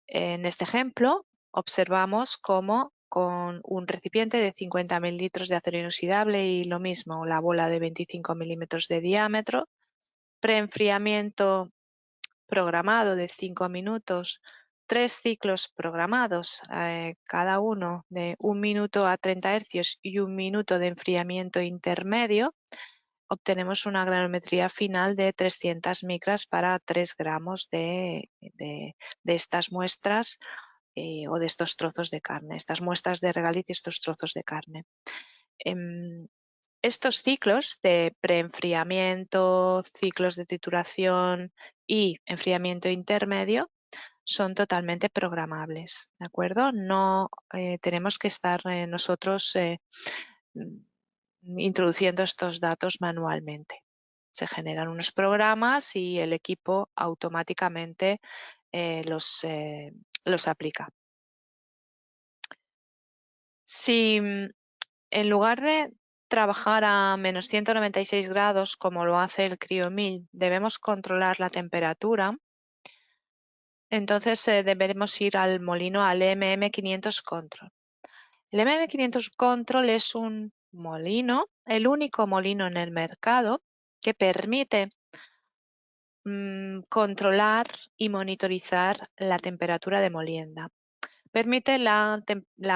En este ejemplo, observamos cómo con un recipiente de 50.000 litros de acero inoxidable y lo mismo, la bola de 25 milímetros de diámetro, preenfriamiento programado de 5 minutos, 3 ciclos programados, cada uno de 1 minuto a 30 hercios y 1 minuto de enfriamiento intermedio, obtenemos una granulometría final de 300 micras para 3 gramos de estas muestras o de estos trozos de carne, estas muestras de regaliz y estos trozos de carne. Estos ciclos de preenfriamiento, ciclos de trituración y enfriamiento intermedio son totalmente programables, ¿de acuerdo? No tenemos que estar nosotros introduciendo estos datos manualmente. Se generan unos programas y el equipo automáticamente los aplica. Si en lugar de trabajar a menos 196 grados, como lo hace el criomil, debemos controlar la temperatura, entonces deberemos ir al molino, al MM500 Control. El MM500 Control es un molino, el único molino en el mercado que permite controlar y monitorizar la temperatura de molienda. Permite la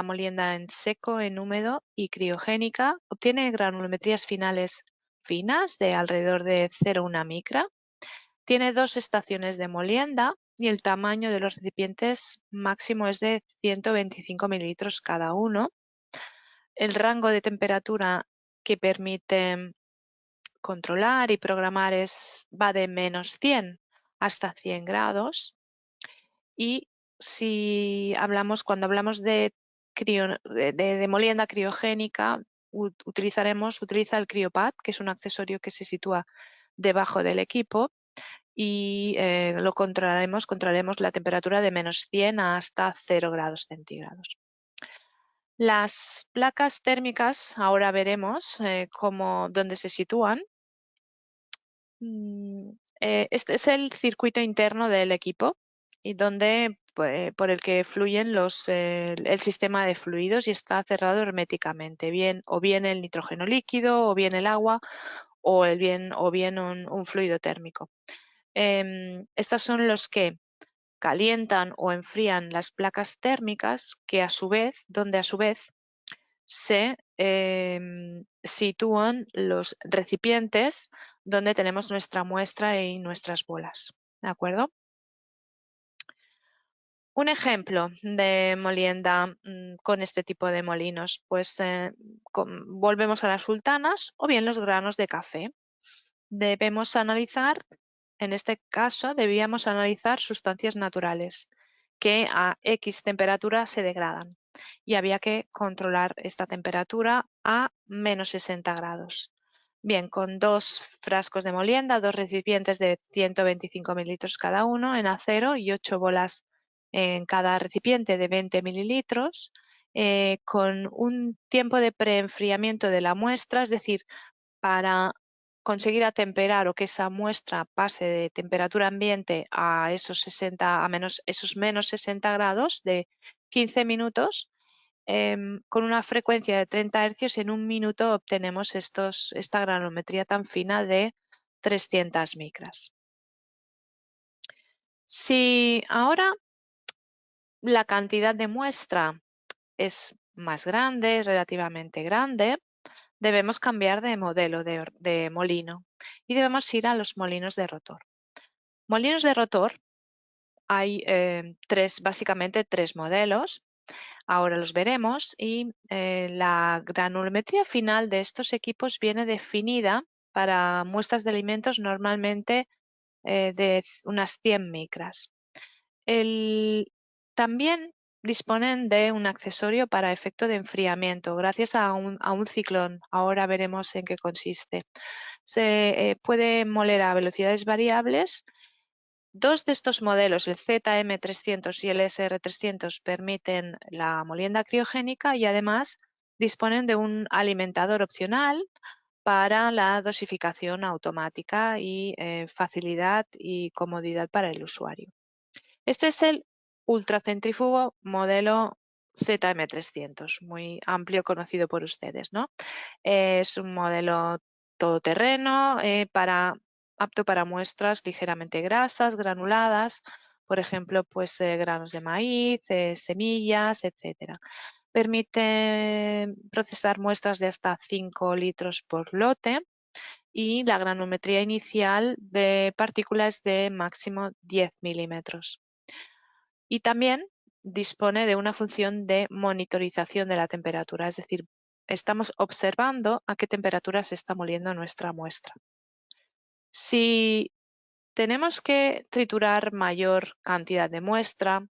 molienda en seco, en húmedo y criogénica. Obtiene granulometrías finales finas de alrededor de 0,1 micra. Tiene 2 estaciones de molienda y el tamaño de los recipientes máximo es de 125 mililitros cada uno. El rango de temperatura que permite controlar y programar va de menos 100 hasta 100 grados. Y cuando hablamos de molienda criogénica, utiliza el CryoPad, que es un accesorio que se sitúa debajo del equipo, y controlaremos la temperatura de menos 100 hasta 0 grados centígrados. Las placas térmicas, ahora veremos dónde se sitúan. Este es el circuito interno del equipo y por el que fluyen el sistema de fluidos y está cerrado herméticamente, o bien el nitrógeno líquido, o bien el agua, o bien un fluido térmico. Estos son los que calientan o enfrían las placas térmicas donde a su vez se sitúan los recipientes donde tenemos nuestra muestra y nuestras bolas, ¿de acuerdo? Un ejemplo de molienda con este tipo de molinos, pues volvemos a las sultanas o bien los granos de café. Debemos analizar, en este caso, debíamos analizar sustancias naturales que a X temperatura se degradan y había que controlar esta temperatura a menos 60 grados. Bien, con 2 frascos de molienda, 2 recipientes de 125 mililitros cada uno en acero y 8 bolas en cada recipiente de 20 mililitros, con un tiempo de preenfriamiento de la muestra, es decir, para conseguir atemperar o que esa muestra pase de temperatura ambiente a esos menos 60 grados de 15 minutos, con una frecuencia de 30 hercios, en 1 minuto obtenemos esta granulometría tan fina de 300 micras. Si ahora la cantidad de muestra es más grande, es relativamente grande, debemos cambiar de modelo de molino y debemos ir a los molinos de rotor. Molinos de rotor hay básicamente tres modelos. Ahora los veremos y la granulometría final de estos equipos viene definida para muestras de alimentos normalmente de unas 100 micras. También disponen de un accesorio para efecto de enfriamiento gracias a un ciclón. Ahora veremos en qué consiste. Se puede moler a velocidades variables. Dos de estos modelos, el ZM300 y el SR300, permiten la molienda criogénica y además disponen de un alimentador opcional para la dosificación automática y facilidad y comodidad para el usuario. Este es el ultracentrífugo modelo ZM300, muy amplio conocido por ustedes, ¿no? Es un modelo todoterreno apto para muestras ligeramente grasas, granuladas, por ejemplo, pues granos de maíz, semillas, etcétera. Permite procesar muestras de hasta 5 litros por lote y la granulometría inicial de partículas de máximo 10 milímetros. Y también dispone de una función de monitorización de la temperatura, es decir, estamos observando a qué temperatura se está moliendo nuestra muestra. Si tenemos que triturar mayor cantidad de muestra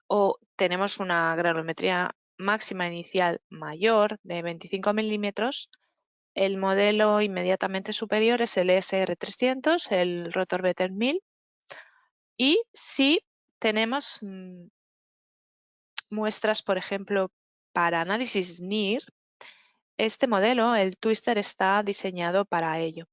o tenemos una granulometría máxima inicial mayor de 25 milímetros, el modelo inmediatamente superior es el SR300, el rotor Vetter 1000, y si tenemos muestras, por ejemplo, para análisis NIR, este modelo, el Twister, está diseñado para ello.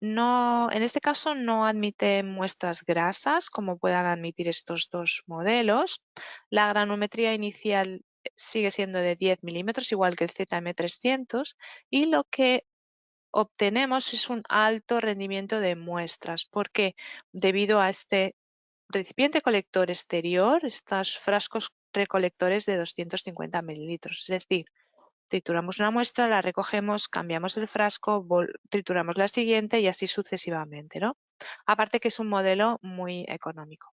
En este caso no admite muestras grasas como puedan admitir estos dos modelos. La granulometría inicial sigue siendo de 10 milímetros, igual que el ZM300, y lo que obtenemos es un alto rendimiento de muestras. ¿Por qué? Debido a este recipiente colector exterior, estos frascos recolectores de 250 mililitros. Es decir, trituramos una muestra, la recogemos, cambiamos el frasco, trituramos la siguiente y así sucesivamente, ¿no? Aparte que es un modelo muy económico.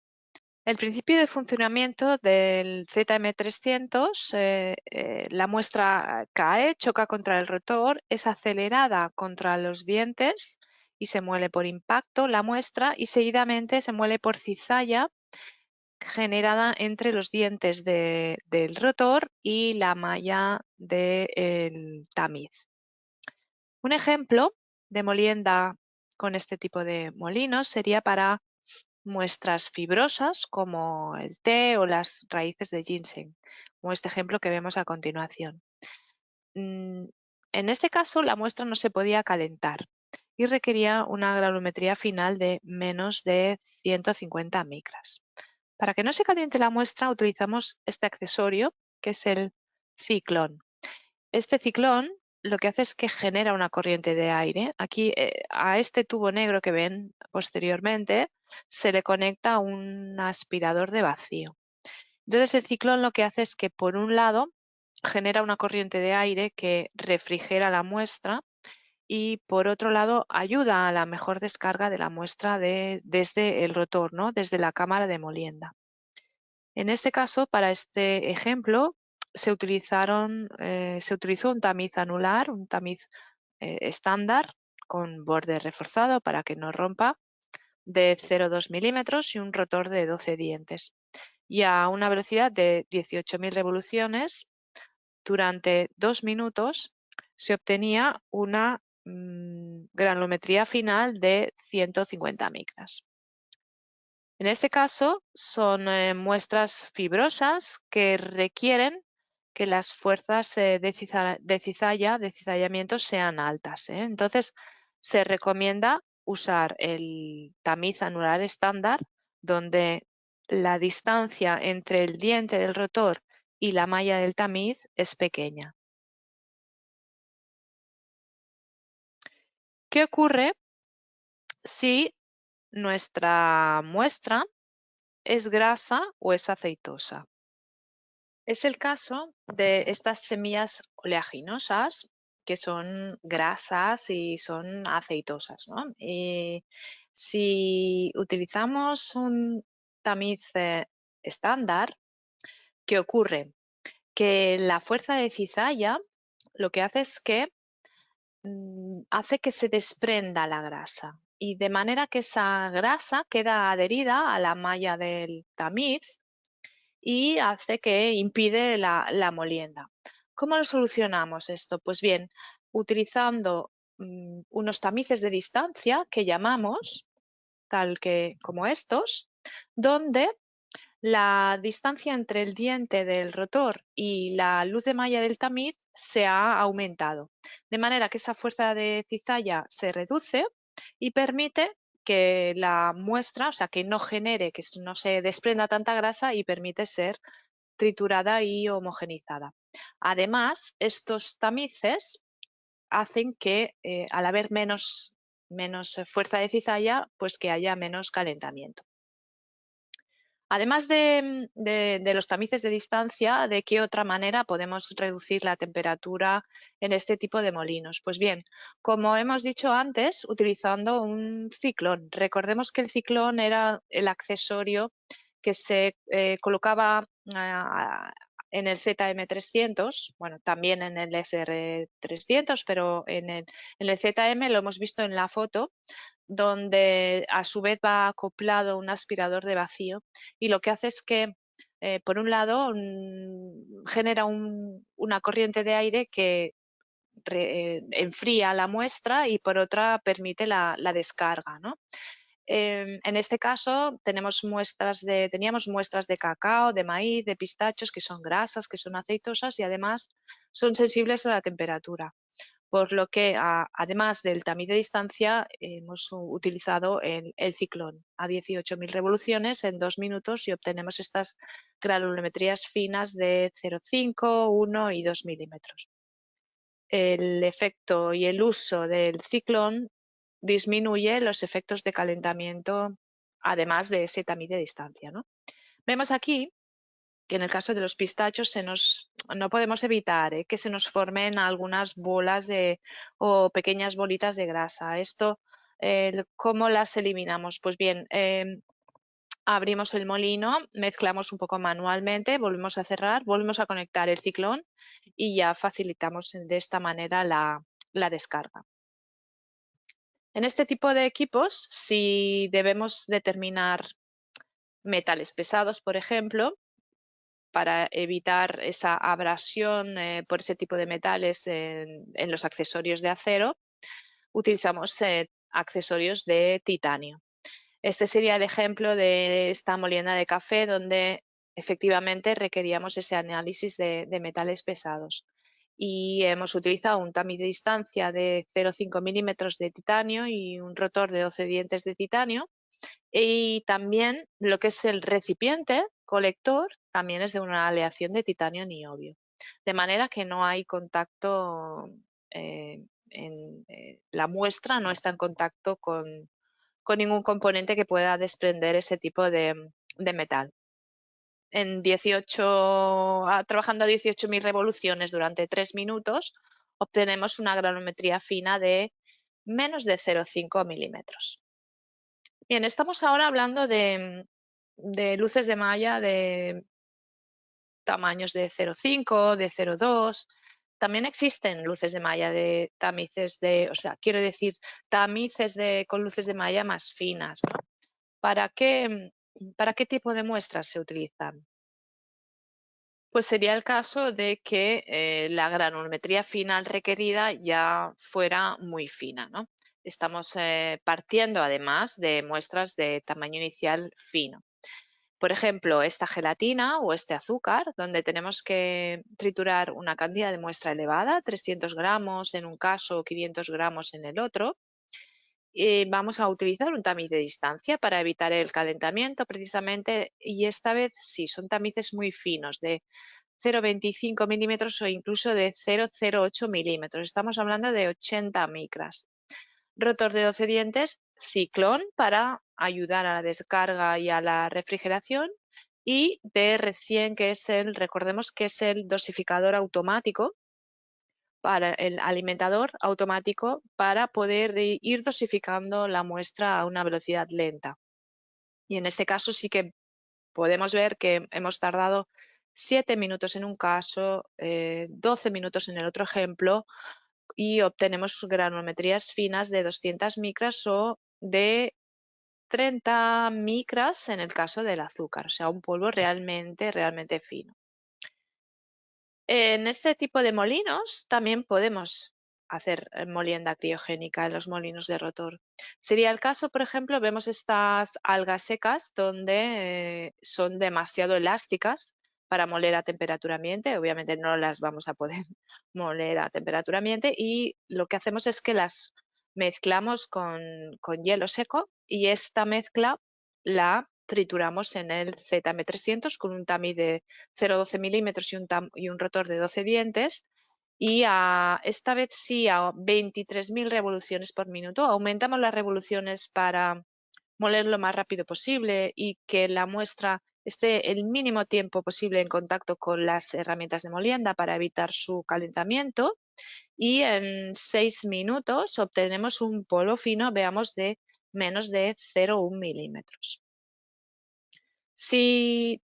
El principio de funcionamiento del ZM300, la muestra cae, choca contra el rotor, es acelerada contra los dientes y se muele por impacto la muestra y seguidamente se muele por cizalla generada entre los dientes del rotor y la malla del tamiz. Un ejemplo de molienda con este tipo de molinos sería para muestras fibrosas como el té o las raíces de ginseng, como este ejemplo que vemos a continuación. En este caso, la muestra no se podía calentar y requería una granulometría final de menos de 150 micras. Para que no se caliente la muestra, utilizamos este accesorio, que es el ciclón. Este ciclón lo que hace es que genera una corriente de aire. Aquí a este tubo negro que ven posteriormente se le conecta un aspirador de vacío. Entonces el ciclón lo que hace es que por un lado genera una corriente de aire que refrigera la muestra y por otro lado ayuda a la mejor descarga de la muestra desde el rotor, ¿no? Desde la cámara de molienda. En este caso, para este ejemplo, se utilizó un tamiz anular, un tamiz estándar con borde reforzado para que no rompa, de 0,2 milímetros y un rotor de 12 dientes. Y a una velocidad de 18.000 revoluciones, durante 2 minutos se obtenía una granulometría final de 150 micras. En este caso son muestras fibrosas que requieren que las fuerzas de cizallamiento sean altas. Entonces se recomienda usar el tamiz anular estándar, donde la distancia entre el diente del rotor y la malla del tamiz es pequeña. ¿Qué ocurre si nuestra muestra es grasa o es aceitosa? Es el caso de estas semillas oleaginosas que son grasas y son aceitosas, ¿no? Y si utilizamos un tamiz estándar, ¿qué ocurre? Que la fuerza de cizalla lo que hace es que hace que se desprenda la grasa y de manera que esa grasa queda adherida a la malla del tamiz y hace que impide la molienda. ¿Cómo lo solucionamos esto? Pues bien, utilizando unos tamices de distancia que llamamos, tal que como estos, donde la distancia entre el diente del rotor y la luz de malla del tamiz se ha aumentado, de manera que esa fuerza de cizalla se reduce y permite que la muestra, o sea, que no genere, que no se desprenda tanta grasa y permite ser triturada y homogenizada. Además, estos tamices hacen que al haber menos fuerza de cizalla, pues que haya menos calentamiento. Además de los tamices de distancia, ¿de qué otra manera podemos reducir la temperatura en este tipo de molinos? Pues bien, como hemos dicho antes, utilizando un ciclón. Recordemos que el ciclón era el accesorio que se colocaba en el ZM300, bueno, también en el SR300, pero en el ZM lo hemos visto en la foto, donde a su vez va acoplado un aspirador de vacío y lo que hace es que, por un lado, genera una corriente de aire que enfría la muestra y por otra permite la descarga, ¿no? En este caso teníamos muestras de cacao, de maíz, de pistachos, que son grasas, que son aceitosas y además son sensibles a la temperatura, por lo que además del tamiz de distancia hemos utilizado el ciclón a 18.000 revoluciones en 2 minutos y obtenemos estas granulometrías finas de 0,5, 1 y 2 milímetros. El efecto y el uso del ciclón disminuye los efectos de calentamiento, además de ese tamiz de distancia, ¿no? Vemos aquí que en el caso de los pistachos no podemos evitar que se nos formen algunas bolas o pequeñas bolitas de grasa. Esto, ¿cómo las eliminamos? Pues bien, abrimos el molino, mezclamos un poco manualmente, volvemos a cerrar, volvemos a conectar el ciclón y ya facilitamos de esta manera la descarga. En este tipo de equipos, si debemos determinar metales pesados, por ejemplo, para evitar esa abrasión por ese tipo de metales en los accesorios de acero, utilizamos accesorios de titanio. Este sería el ejemplo de esta molienda de café donde efectivamente requeríamos ese análisis de metales pesados. Y hemos utilizado un tamiz de distancia de 0,5 milímetros de titanio y un rotor de 12 dientes de titanio. Y también lo que es el recipiente colector también es de una aleación de titanio niobio. De manera que no hay contacto, la muestra no está en contacto con ningún componente que pueda desprender ese tipo de metal. Trabajando a 18.000 revoluciones durante 3 minutos, obtenemos una granulometría fina de menos de 0,5 milímetros. Bien, estamos ahora hablando de luces de malla de tamaños de 0,5, de 0,2. También existen luces de malla de tamices quiero decir, tamices con luces de malla más finas, ¿no? ¿Para qué tipo de muestras se utilizan? Pues sería el caso de que la granulometría final requerida ya fuera muy fina, ¿no? Estamos partiendo además de muestras de tamaño inicial fino. Por ejemplo, esta gelatina o este azúcar, donde tenemos que triturar una cantidad de muestra elevada, 300 gramos en un caso o 500 gramos en el otro, vamos a utilizar un tamiz de distancia para evitar el calentamiento precisamente, y esta vez sí, son tamices muy finos de 0,25 milímetros o incluso de 0,08 milímetros. Estamos hablando de 80 micras. Rotor de 12 dientes, ciclón para ayudar a la descarga y a la refrigeración, y DR100, recordemos que es el dosificador automático, para el alimentador automático para poder ir dosificando la muestra a una velocidad lenta. Y en este caso sí que podemos ver que hemos tardado 7 minutos en un caso, 12 minutos en el otro ejemplo, y obtenemos granulometrías finas de 200 micras o de 30 micras en el caso del azúcar, o sea, un polvo realmente fino. En este tipo de molinos también podemos hacer molienda criogénica en los molinos de rotor. Sería el caso, por ejemplo, vemos estas algas secas donde son demasiado elásticas para moler a temperatura ambiente. Obviamente no las vamos a poder moler a temperatura ambiente y lo que hacemos es que las mezclamos con hielo seco y esta mezcla la trituramos en el ZM300 con un tamiz de 0,12 milímetros y un rotor de 12 dientes y esta vez sí a 23.000 revoluciones por minuto. Aumentamos las revoluciones para moler lo más rápido posible y que la muestra esté el mínimo tiempo posible en contacto con las herramientas de molienda para evitar su calentamiento y en 6 minutos obtenemos un polvo fino, veamos, de menos de 0,1 milímetros. Si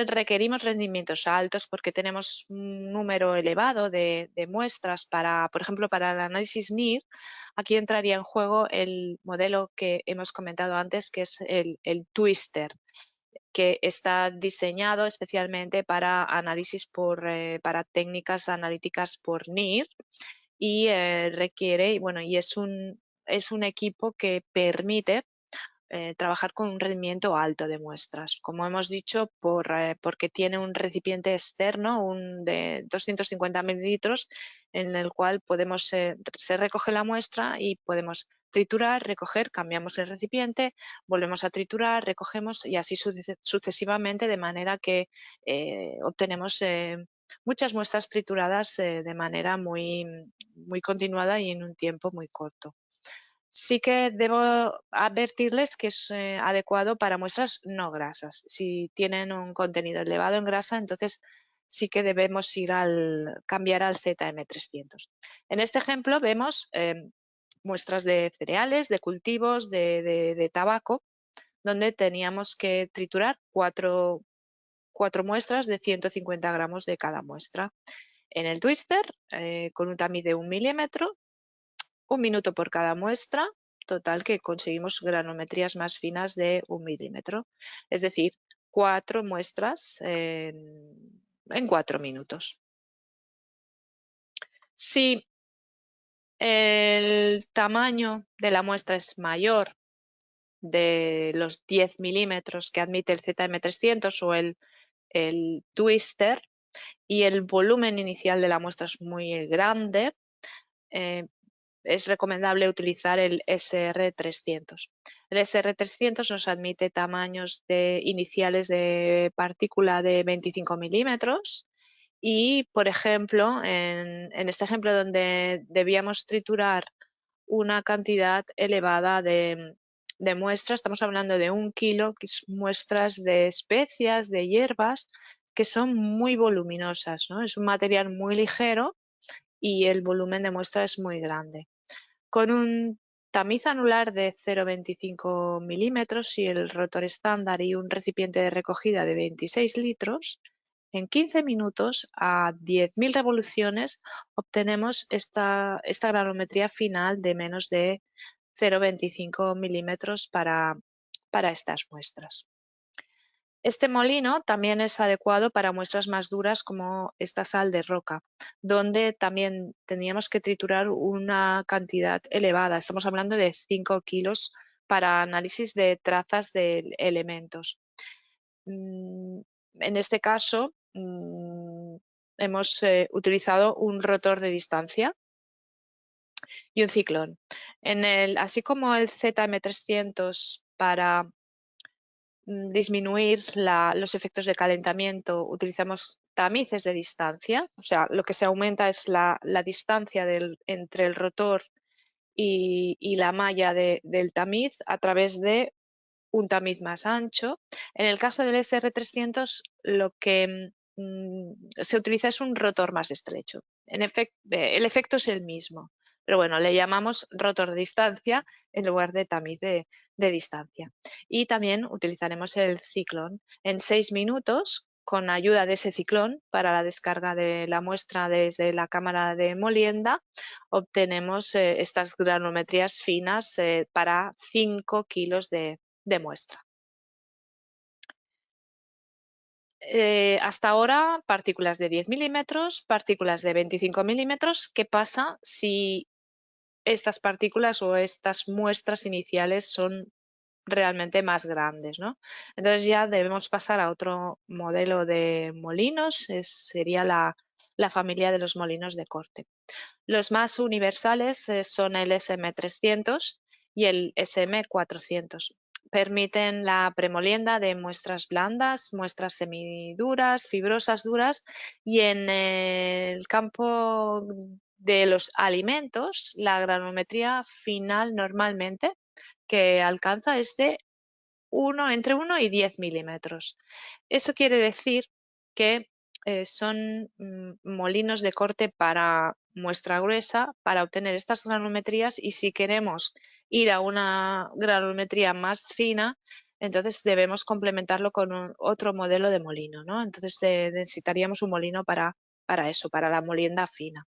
requerimos rendimientos altos porque tenemos un número elevado de muestras para, por ejemplo, para el análisis NIR, aquí entraría en juego el modelo que hemos comentado antes, que es el Twister, que está diseñado especialmente para análisis para técnicas analíticas por NIR y requiere, bueno, y es un equipo que permite trabajar con un rendimiento alto de muestras. Como hemos dicho, porque tiene un recipiente externo, de 250 mililitros, en el cual se recoge la muestra y podemos triturar, recoger, cambiamos el recipiente, volvemos a triturar, recogemos y así sucesivamente, de manera que obtenemos muchas muestras trituradas de manera muy continuada y en un tiempo muy corto. Sí que debo advertirles que es adecuado para muestras no grasas. Si tienen un contenido elevado en grasa, entonces sí que debemos cambiar al ZM300. En este ejemplo vemos muestras de cereales, de cultivos, de tabaco, donde teníamos que triturar cuatro muestras de 150 gramos de cada muestra. En el twister, con un tamiz de 1 milímetro, 1 minuto por cada muestra, total que conseguimos granometrías más finas de 1 milímetro, es decir, 4 muestras en 4 minutos. Si el tamaño de la muestra es mayor de los 10 milímetros que admite el ZM300 o el Twister y el volumen inicial de la muestra es muy grande, es recomendable utilizar el SR300. El SR300 nos admite tamaños iniciales de partícula de 25 milímetros y, por ejemplo, en este ejemplo donde debíamos triturar una cantidad elevada de muestras, estamos hablando de 1 kilo, que es muestras de especias, de hierbas, que son muy voluminosas, ¿no? Es un material muy ligero y el volumen de muestra es muy grande. Con un tamiz anular de 0,25 milímetros y el rotor estándar y un recipiente de recogida de 26 litros, en 15 minutos a 10.000 revoluciones obtenemos esta granometría final de menos de 0,25 milímetros para estas muestras. Este molino también es adecuado para muestras más duras como esta sal de roca, donde también tendríamos que triturar una cantidad elevada. Estamos hablando de 5 kilos para análisis de trazas de elementos. En este caso, hemos utilizado un rotor de distancia y un ciclón. Así como el ZM300 para disminuir los efectos de calentamiento, utilizamos tamices de distancia, o sea, lo que se aumenta es la distancia entre el rotor y la malla del tamiz a través de un tamiz más ancho. En el caso del SR300 lo que se utiliza es un rotor más estrecho. El efecto es el mismo, pero bueno, le llamamos rotor de distancia en lugar de tamiz de distancia. Y también utilizaremos el ciclón. En 6 minutos con ayuda de ese ciclón para la descarga de la muestra desde la cámara de molienda, obtenemos estas granulometrías finas para 5 kilos de muestra. Hasta ahora, partículas de 10 milímetros, partículas de 25 milímetros. ¿Qué pasa si estas partículas o estas muestras iniciales son realmente más grandes, ¿no? Entonces ya debemos pasar a otro modelo de molinos, sería la familia de los molinos de corte. Los más universales son el SM300 y el SM400. Permiten la premolienda de muestras blandas, muestras semiduras, fibrosas, duras, y en el campo de los alimentos la granulometría final normalmente que alcanza es de entre 1 y 10 milímetros. Eso quiere decir que son molinos de corte para muestra gruesa para obtener estas granulometrías, y si queremos ir a una granulometría más fina, entonces debemos complementarlo con otro modelo de molino, ¿no? Entonces necesitaríamos un molino para eso, para la molienda fina.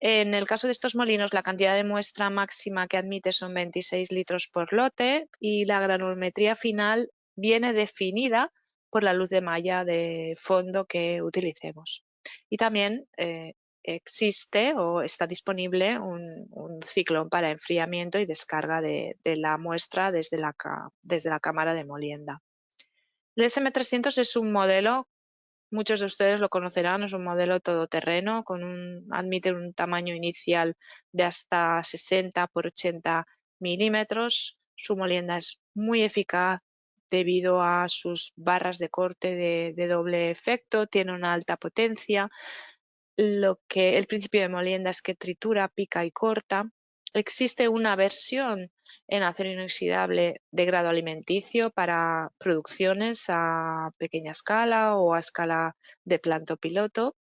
En el caso de estos molinos, la cantidad de muestra máxima que admite son 26 litros por lote y la granulometría final viene definida por la luz de malla de fondo que utilicemos. Y también existe o está disponible un ciclón para enfriamiento y descarga de la muestra desde la cámara de molienda. El SM300 es un modelo. Muchos de ustedes lo conocerán, es un modelo todoterreno, admite un tamaño inicial de hasta 60 por 80 milímetros. Su molienda es muy eficaz debido a sus barras de corte de doble efecto, tiene una alta potencia. El principio de molienda es que tritura, pica y corta. Existe una versión en acero inoxidable de grado alimenticio para producciones a pequeña escala o a escala de planto piloto.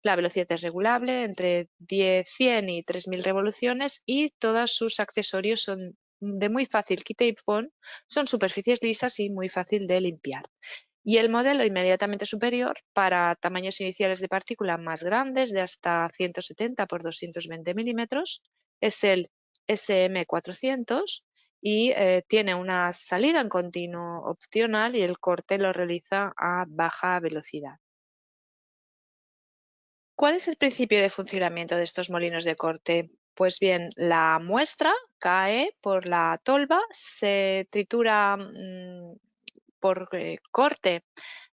La velocidad es regulable entre 100 y 3000 revoluciones y todos sus accesorios son de muy fácil quita y pon, son superficies lisas y muy fácil de limpiar. Y el modelo inmediatamente superior para tamaños iniciales de partícula más grandes, de hasta 170 por 220 milímetros, es el SM400 y tiene una salida en continuo opcional y el corte lo realiza a baja velocidad. ¿Cuál es el principio de funcionamiento de estos molinos de corte? Pues bien, la muestra cae por la tolva, se tritura por corte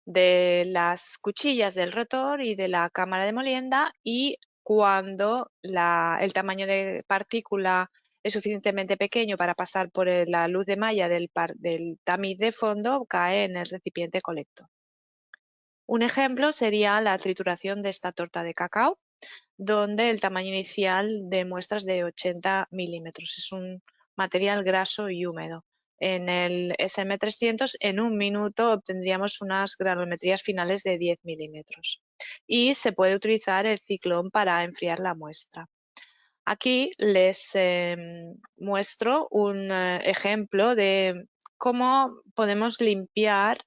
de las cuchillas del rotor y de la cámara de molienda, y cuando el tamaño de partícula es suficientemente pequeño para pasar por la luz de malla del tamiz de fondo, cae en el recipiente colector. Un ejemplo sería la trituración de esta torta de cacao, donde el tamaño inicial de muestras de 80 milímetros. Es un material graso y húmedo. En el SM300 en un minuto obtendríamos unas granulometrías finales de 10 milímetros. Y se puede utilizar el ciclón para enfriar la muestra. Aquí les muestro un ejemplo de cómo podemos limpiar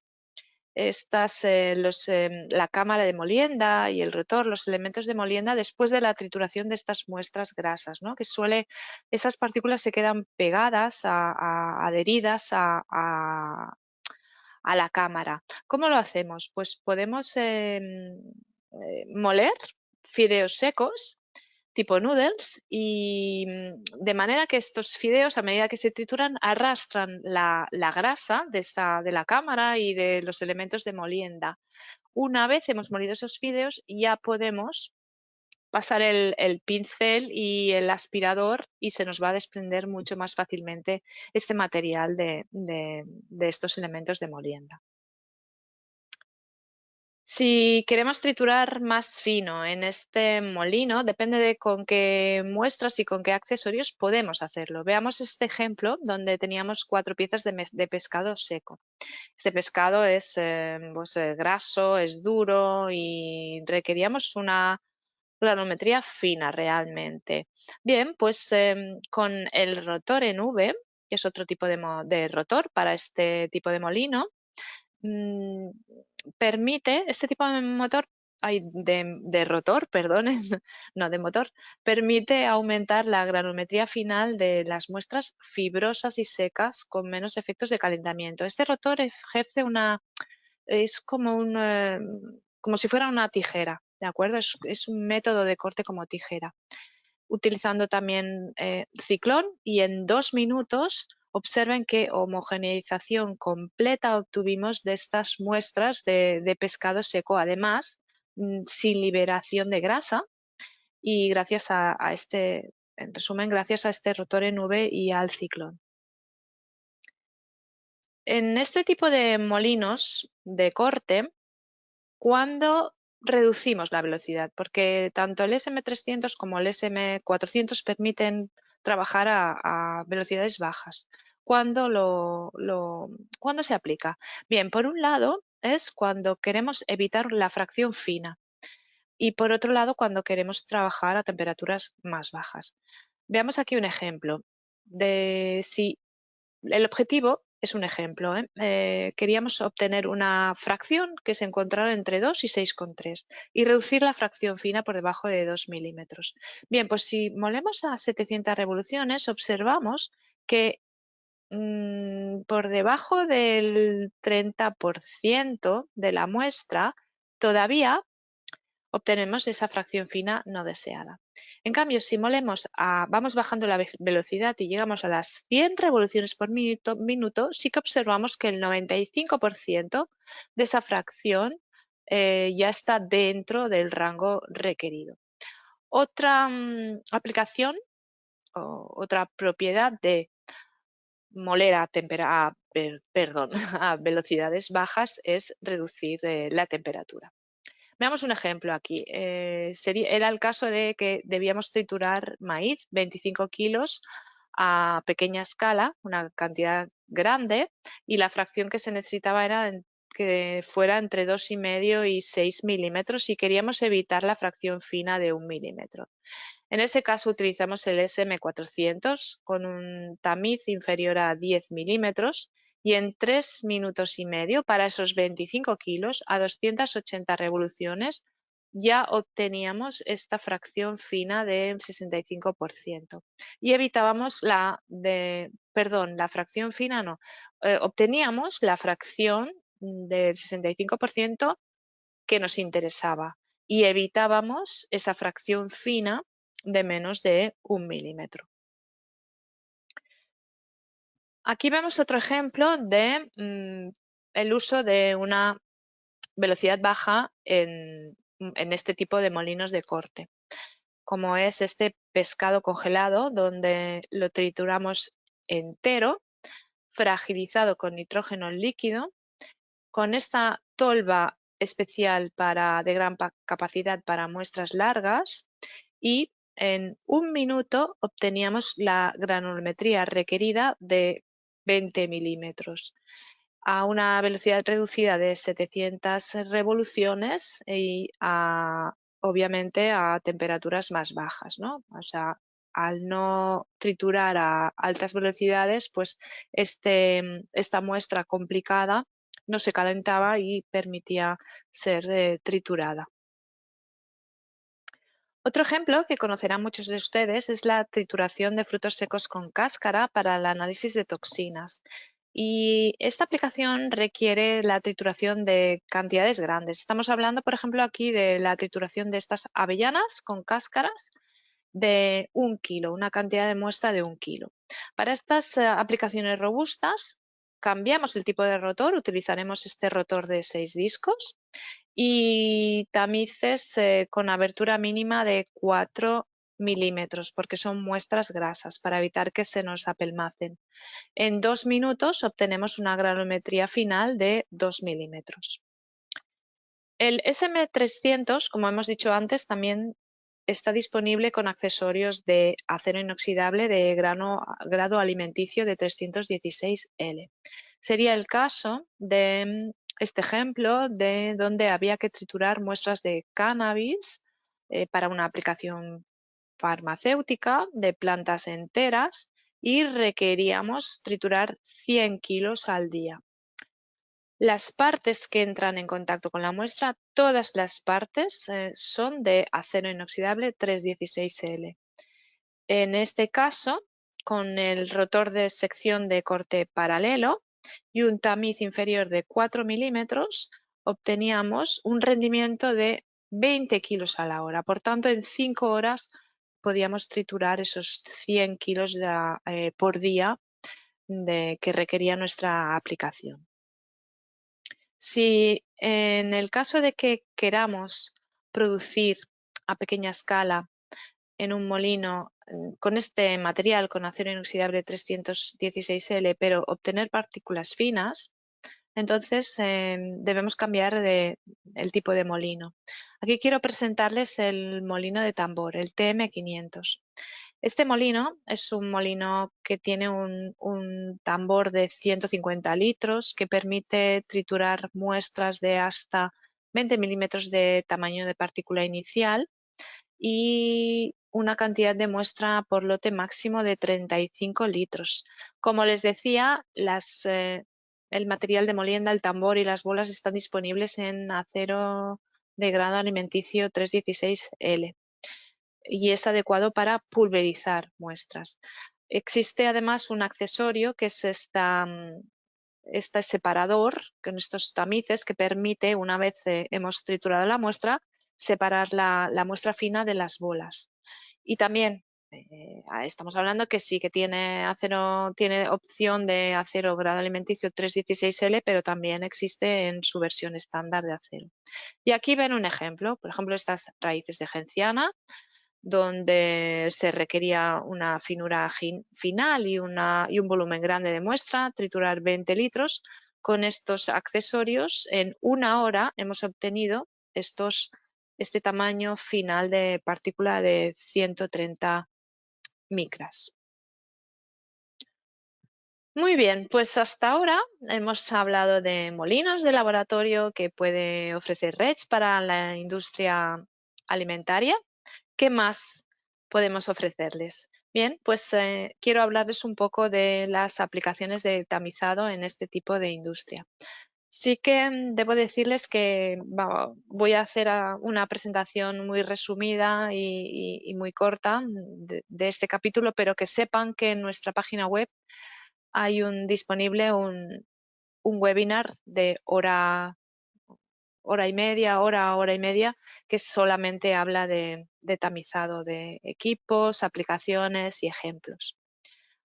la cámara de molienda y el rotor, los elementos de molienda después de la trituración de estas muestras grasas, ¿no? Esas partículas se quedan pegadas, adheridas a la cámara. ¿Cómo lo hacemos? Pues podemos moler fideos secos tipo noodles, y de manera que estos fideos, a medida que se trituran, arrastran la grasa de la cámara y de los elementos de molienda. Una vez hemos molido esos fideos, ya podemos pasar el pincel y el aspirador y se nos va a desprender mucho más fácilmente este material de estos elementos de molienda. Si queremos triturar más fino en este molino, depende de con qué muestras y con qué accesorios podemos hacerlo. Veamos este ejemplo donde teníamos 4 piezas de pescado seco. Este pescado es graso, es duro y requeríamos una granulometría fina realmente. Bien, pues con el rotor en V, que es otro tipo de rotor para este tipo de molino, mm, permite, este tipo de motor, de rotor, perdón, no de motor, permite aumentar la granulometría final de las muestras fibrosas y secas con menos efectos de calentamiento. Este rotor ejerce es como como si fuera una tijera, ¿de acuerdo? Es un método de corte como tijera, utilizando también ciclón, y en 2 minutos observen qué homogeneización completa obtuvimos de estas muestras de pescado seco, además sin liberación de grasa, y gracias a este, en resumen, gracias a este rotor en V y al ciclón. En este tipo de molinos de corte, cuando reducimos la velocidad, porque tanto el SM300 como el SM400 permiten trabajar a velocidades bajas. ¿Cuándo se aplica? Bien, por un lado es cuando queremos evitar la fracción fina, y por otro lado cuando queremos trabajar a temperaturas más bajas. Veamos aquí un ejemplo de si el objetivo es un ejemplo. Queríamos obtener una fracción que se encontrara entre 2 y 6,3 y reducir la fracción fina por debajo de 2 milímetros. Bien, pues si molemos a 700 revoluciones, observamos que por debajo del 30% de la muestra todavía obtenemos esa fracción fina no deseada. En cambio, si vamos bajando la velocidad y llegamos a las 100 revoluciones por minuto, sí que observamos que el 95% de esa fracción ya está dentro del rango requerido. Otra aplicación o otra propiedad de moler a velocidades bajas es reducir la temperatura. Veamos un ejemplo aquí. Era el caso de que debíamos triturar maíz, 25 kilos, a pequeña escala, una cantidad grande, y la fracción que se necesitaba era que fuera entre 2,5 y 6 milímetros, y queríamos evitar la fracción fina de 1 milímetro. En ese caso utilizamos el SM400 con un tamiz inferior a 10 milímetros, y en 3 minutos y medio para esos 25 kilos a 280 revoluciones ya obteníamos esta fracción fina del 65%, y evitábamos la fracción fina no, obteníamos la fracción del 65% que nos interesaba, y evitábamos esa fracción fina de menos de 1 milímetro. Aquí vemos otro ejemplo de el uso de una velocidad baja en este tipo de molinos de corte, como es este pescado congelado, donde lo trituramos entero, fragilizado con nitrógeno líquido, con esta tolva especial de gran capacidad para muestras largas, y en 1 minuto obteníamos la granulometría requerida de 20 milímetros a una velocidad reducida de 700 revoluciones y obviamente a temperaturas más bajas, ¿no? O sea, al no triturar a altas velocidades, pues esta muestra complicada no se calentaba y permitía ser triturada. Otro ejemplo que conocerán muchos de ustedes es la trituración de frutos secos con cáscara para el análisis de toxinas. Y esta aplicación requiere la trituración de cantidades grandes. Estamos hablando, por ejemplo, aquí de la trituración de estas avellanas con cáscaras de 1 kilo, una cantidad de muestra de 1 kilo. Para estas aplicaciones robustas, cambiamos el tipo de rotor, utilizaremos este rotor de 6 discos y tamices con abertura mínima de 4 milímetros, porque son muestras grasas, para evitar que se nos apelmacen. En 2 minutos obtenemos una granulometría final de 2 milímetros. El SM300, como hemos dicho antes, también está disponible con accesorios de acero inoxidable de grado alimenticio de 316L. Sería el caso de este ejemplo de donde había que triturar muestras de cannabis para una aplicación farmacéutica de plantas enteras, y requeríamos triturar 100 kilos al día. Las partes que entran en contacto con la muestra, todas las partes son de acero inoxidable 316L. En este caso, con el rotor de sección de corte paralelo y un tamiz inferior de 4 milímetros, obteníamos un rendimiento de 20 kilos a la hora. Por tanto, en 5 horas podíamos triturar esos 100 kilos por día que requería nuestra aplicación. Si en el caso de que queramos producir a pequeña escala en un molino con este material, con acero inoxidable 316L, pero obtener partículas finas, entonces debemos cambiar el tipo de molino. Aquí quiero presentarles el molino de tambor, el TM500. Este molino es un molino que tiene un tambor de 150 litros que permite triturar muestras de hasta 20 milímetros de tamaño de partícula inicial y una cantidad de muestra por lote máximo de 35 litros. Como les decía, el material de molienda, el tambor y las bolas están disponibles en acero de grado alimenticio 316L y es adecuado para pulverizar muestras. Existe además un accesorio que es este separador con estos tamices que permite, una vez hemos triturado la muestra, separar la muestra fina de las bolas. Y también estamos hablando que sí que tiene opción de acero grado alimenticio 316L, pero también existe en su versión estándar de acero. Y aquí ven un ejemplo, por ejemplo, estas raíces de genciana, donde se requería una finura final y un volumen grande de muestra, triturar 20 litros. Con estos accesorios, en 1 hora hemos obtenido este tamaño final de partícula de 130 micras. Muy bien, pues hasta ahora hemos hablado de molinos de laboratorio que puede ofrecer REDS para la industria alimentaria. ¿Qué más podemos ofrecerles? Bien, pues quiero hablarles un poco de las aplicaciones de tamizado en este tipo de industria. Sí que debo decirles que voy a hacer una presentación muy resumida y muy corta de este capítulo, pero que sepan que en nuestra página web hay disponible un webinar de hora y media, hora y media, que solamente habla de tamizado de equipos, aplicaciones y ejemplos.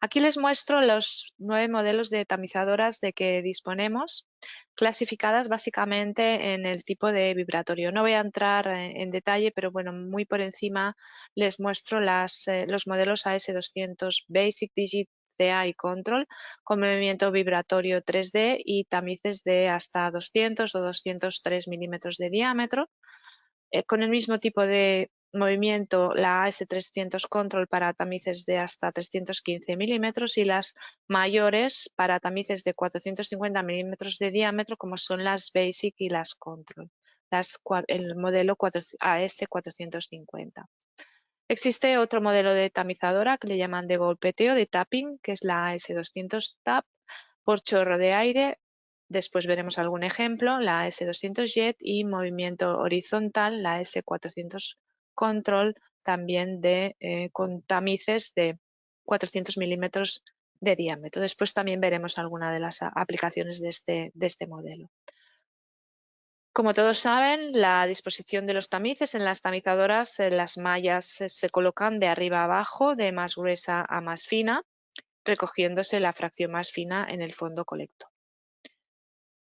Aquí les muestro los 9 modelos de tamizadoras de que disponemos, clasificadas básicamente en el tipo de vibratorio. No voy a entrar en detalle, pero bueno, muy por encima les muestro los modelos AS200 Basic, Digit, CA y Control con movimiento vibratorio 3D y tamices de hasta 200 o 203 milímetros de diámetro. Con el mismo tipo de movimiento, la AS300 Control para tamices de hasta 315 milímetros y las mayores para tamices de 450 milímetros de diámetro, como son las Basic y las Control, el modelo AS450. Existe otro modelo de tamizadora que le llaman de golpeteo, de tapping, que es la AS200 TAP por chorro de aire. Después veremos algún ejemplo, la S200 Jet y movimiento horizontal, la S400 Control, también con tamices de 400 milímetros de diámetro. Después también veremos alguna de las aplicaciones de este modelo. Como todos saben, la disposición de los tamices en las tamizadoras, las mallas se colocan de arriba a abajo, de más gruesa a más fina, recogiéndose la fracción más fina en el fondo colector.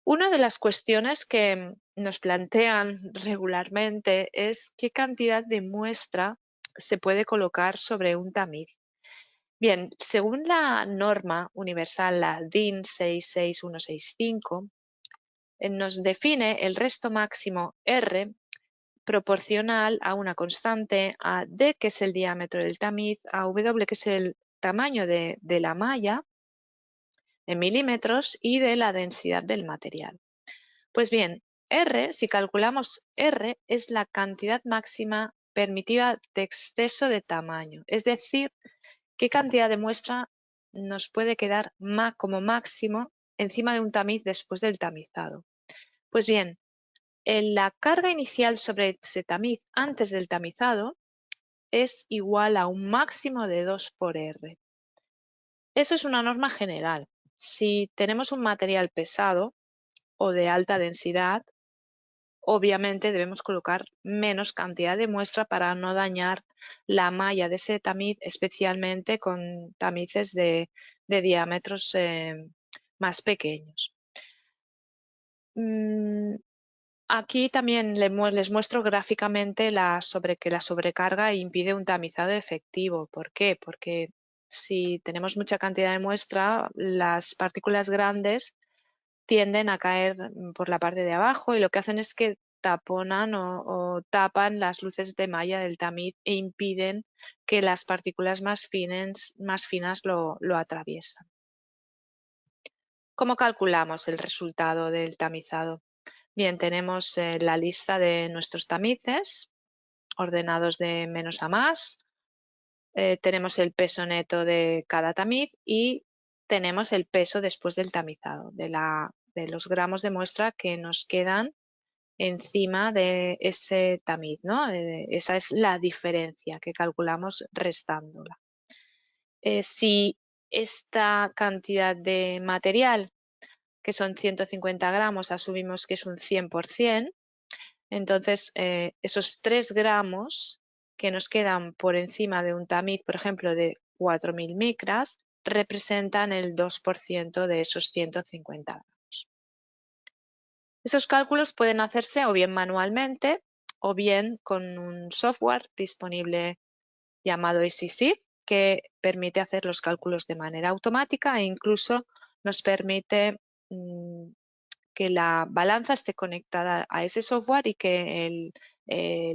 Una de las cuestiones que nos plantean regularmente es qué cantidad de muestra se puede colocar sobre un tamiz. Bien, según la norma universal, la DIN 66165, nos define el resto máximo R proporcional a una constante, a D, que es el diámetro del tamiz, a W, que es el tamaño de la malla en milímetros y de la densidad del material. Pues bien, R, si calculamos R, es la cantidad máxima permitida de exceso de tamaño, es decir, qué cantidad de muestra nos puede quedar como máximo encima de un tamiz después del tamizado. Pues bien, la carga inicial sobre ese tamiz antes del tamizado es igual a un máximo de 2 por R. Eso es una norma general. Si tenemos un material pesado o de alta densidad, obviamente debemos colocar menos cantidad de muestra para no dañar la malla de ese tamiz, especialmente con tamices de diámetros más pequeños. Aquí también les muestro gráficamente que la sobrecarga impide un tamizado efectivo. ¿Por qué? Porque si tenemos mucha cantidad de muestra, las partículas grandes tienden a caer por la parte de abajo y lo que hacen es que taponan o tapan las luces de malla del tamiz e impiden que las partículas más finas lo atraviesen. ¿Cómo calculamos el resultado del tamizado? Bien, tenemos la lista de nuestros tamices ordenados de menos a más. Tenemos el peso neto de cada tamiz y tenemos el peso después del tamizado, de los gramos de muestra que nos quedan encima de ese tamiz, ¿no? Esa es la diferencia que calculamos restándola. Si esta cantidad de material, que son 150 gramos, asumimos que es un 100%, entonces esos 3 gramos que nos quedan por encima de un tamiz, por ejemplo, de 4.000 micras, representan el 2% de esos 150 gramos. Esos cálculos pueden hacerse o bien manualmente o bien con un software disponible llamado EasyShift, que permite hacer los cálculos de manera automática e incluso nos permite que la balanza esté conectada a ese software y que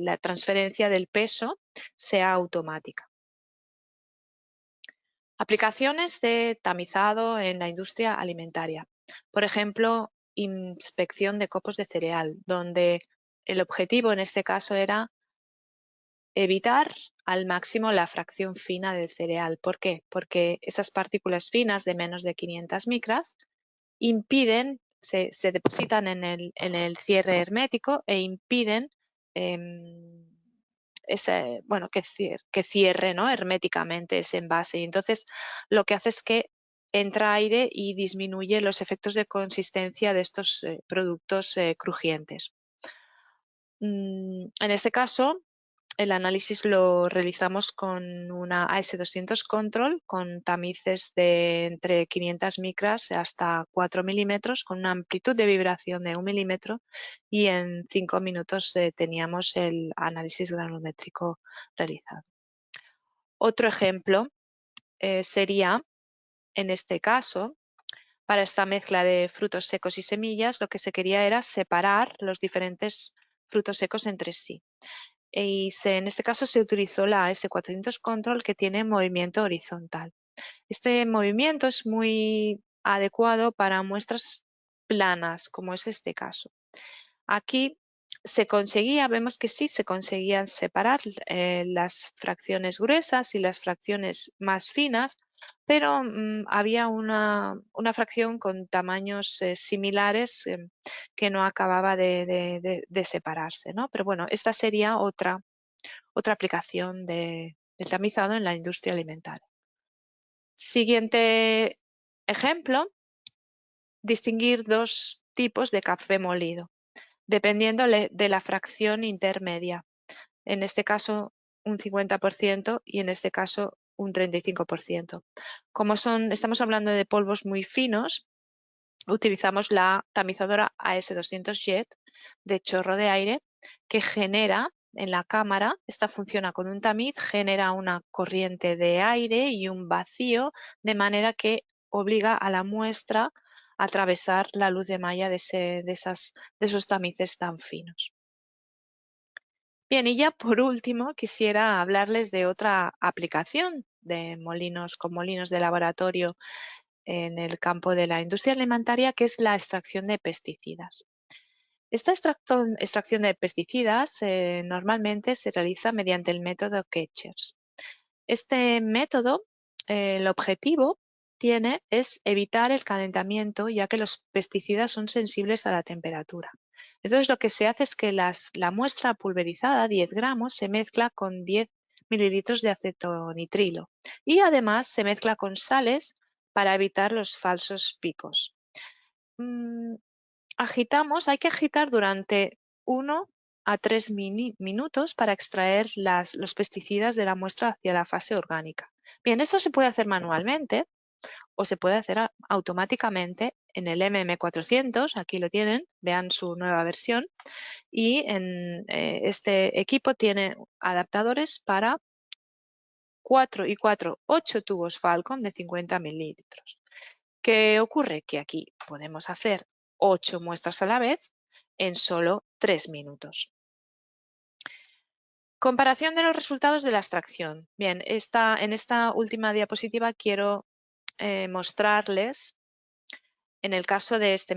la transferencia del peso sea automática. Aplicaciones de tamizado en la industria alimentaria. Por ejemplo, inspección de copos de cereal, donde el objetivo en este caso era evitar al máximo la fracción fina del cereal. ¿Por qué? Porque esas partículas finas de menos de 500 micras impiden, se depositan en el cierre hermético e impiden que cierre, ¿no?, herméticamente ese envase. Y entonces lo que hace es que entra aire y disminuye los efectos de consistencia de estos productos crujientes. En este caso, el análisis lo realizamos con una AS200 Control con tamices de entre 500 micras hasta 4 milímetros con una amplitud de vibración de 1 milímetro y en 5 minutos teníamos el análisis granulométrico realizado. Otro ejemplo sería, en este caso, para esta mezcla de frutos secos y semillas, lo que se quería era separar los diferentes frutos secos entre sí. Y en este caso se utilizó la AS400 Control, que tiene movimiento horizontal. Este movimiento es muy adecuado para muestras planas, como es este caso. Aquí vemos que sí se conseguían separar las fracciones gruesas y las fracciones más finas, pero había una fracción con tamaños similares que no acababa de separarse, ¿no? Pero bueno, esta sería otra aplicación del tamizado en la industria alimentaria. Siguiente ejemplo, distinguir dos tipos de café molido, dependiendo de la fracción intermedia. En este caso un 50% y en este caso un 35%. Como estamos hablando de polvos muy finos, utilizamos la tamizadora AS200 Jet de chorro de aire que genera en la cámara, esta funciona con un tamiz, genera una corriente de aire y un vacío, de manera que obliga a la muestra a atravesar la luz de malla de esos tamices tan finos. Bien, y ya por último quisiera hablarles de otra aplicación de con molinos de laboratorio en el campo de la industria alimentaria, que es la extracción de pesticidas. Esta extracción de pesticidas normalmente se realiza mediante el método Ketchers. Este método, el objetivo tiene es evitar el calentamiento, ya que los pesticidas son sensibles a la temperatura. Entonces, lo que se hace es que la muestra pulverizada, 10 gramos, se mezcla con 10 mililitros de acetonitrilo y además se mezcla con sales para evitar los falsos picos. Agitamos, hay que agitar durante 1 a 3 minutos para extraer los pesticidas de la muestra hacia la fase orgánica. Bien, esto se puede hacer manualmente o se puede hacer automáticamente en el MM400, aquí lo tienen, vean su nueva versión, y este equipo tiene adaptadores para 4 y 4, 8 tubos Falcon de 50 mililitros. ¿Qué ocurre? Que aquí podemos hacer 8 muestras a la vez en solo 3 minutos. Comparación de los resultados de la extracción. Bien, en esta última diapositiva quiero mostrarles, en el caso de este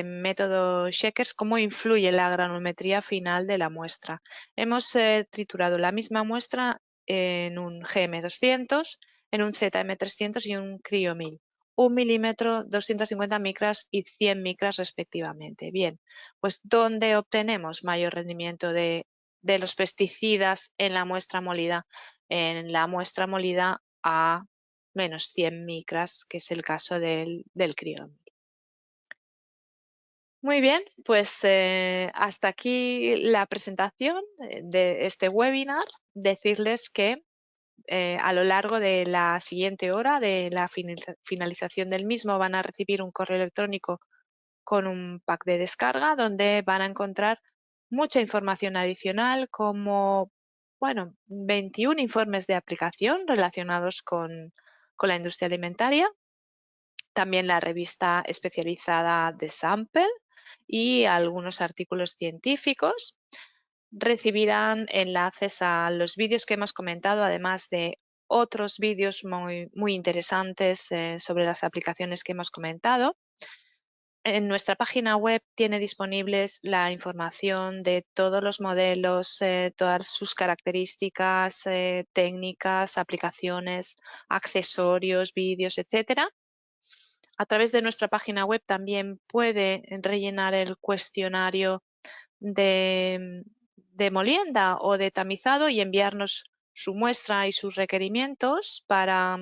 método Shakers, cómo influye la granulometría final de la muestra. Hemos triturado la misma muestra en un GM200, en un ZM300 y un Cryo 1000. 1 milímetro, 250 micras y 100 micras respectivamente. Bien, pues ¿dónde obtenemos mayor rendimiento de los pesticidas en la muestra molida? En la muestra molida a menos 100 micras, que es el caso del Cryo 1000. Muy bien, pues hasta aquí la presentación de este webinar. Decirles que a lo largo de la siguiente hora de la finalización del mismo van a recibir un correo electrónico con un pack de descarga donde van a encontrar mucha información adicional, como 21 informes de aplicación relacionados con la industria alimentaria, también la revista especializada de Sample y algunos artículos científicos. Recibirán enlaces a los vídeos que hemos comentado, además de otros vídeos muy interesantes sobre las aplicaciones que hemos comentado. En nuestra página web tiene disponibles la información de todos los modelos, todas sus características, técnicas, aplicaciones, accesorios, vídeos, etcétera. A través de nuestra página web también puede rellenar el cuestionario de molienda o de tamizado y enviarnos su muestra y sus requerimientos para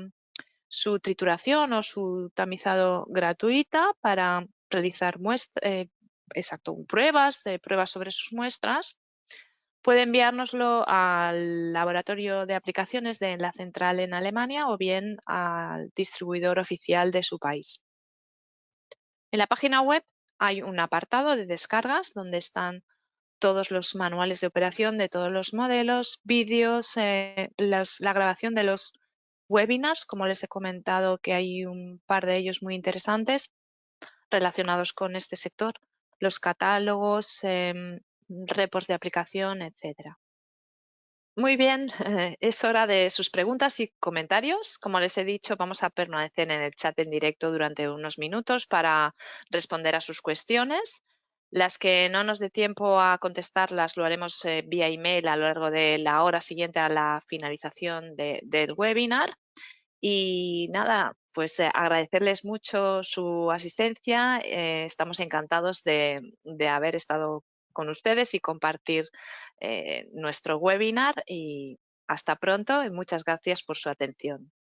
su trituración o su tamizado gratuita, para realizar pruebas sobre sus muestras. Puede enviárnoslo al laboratorio de aplicaciones de la central en Alemania o bien al distribuidor oficial de su país. En la página web hay un apartado de descargas donde están todos los manuales de operación de todos los modelos, vídeos, la grabación de los webinars, como les he comentado que hay un par de ellos muy interesantes relacionados con este sector, los catálogos, reports de aplicación, etcétera. Muy bien, es hora de sus preguntas y comentarios. Como les he dicho, vamos a permanecer en el chat en directo durante unos minutos para responder a sus cuestiones. Las que no nos dé tiempo a contestarlas lo haremos vía email a lo largo de la hora siguiente a la finalización del webinar. Y nada, pues agradecerles mucho su asistencia. Estamos encantados de haber estado con ustedes y compartir nuestro webinar. Y hasta pronto y muchas gracias por su atención.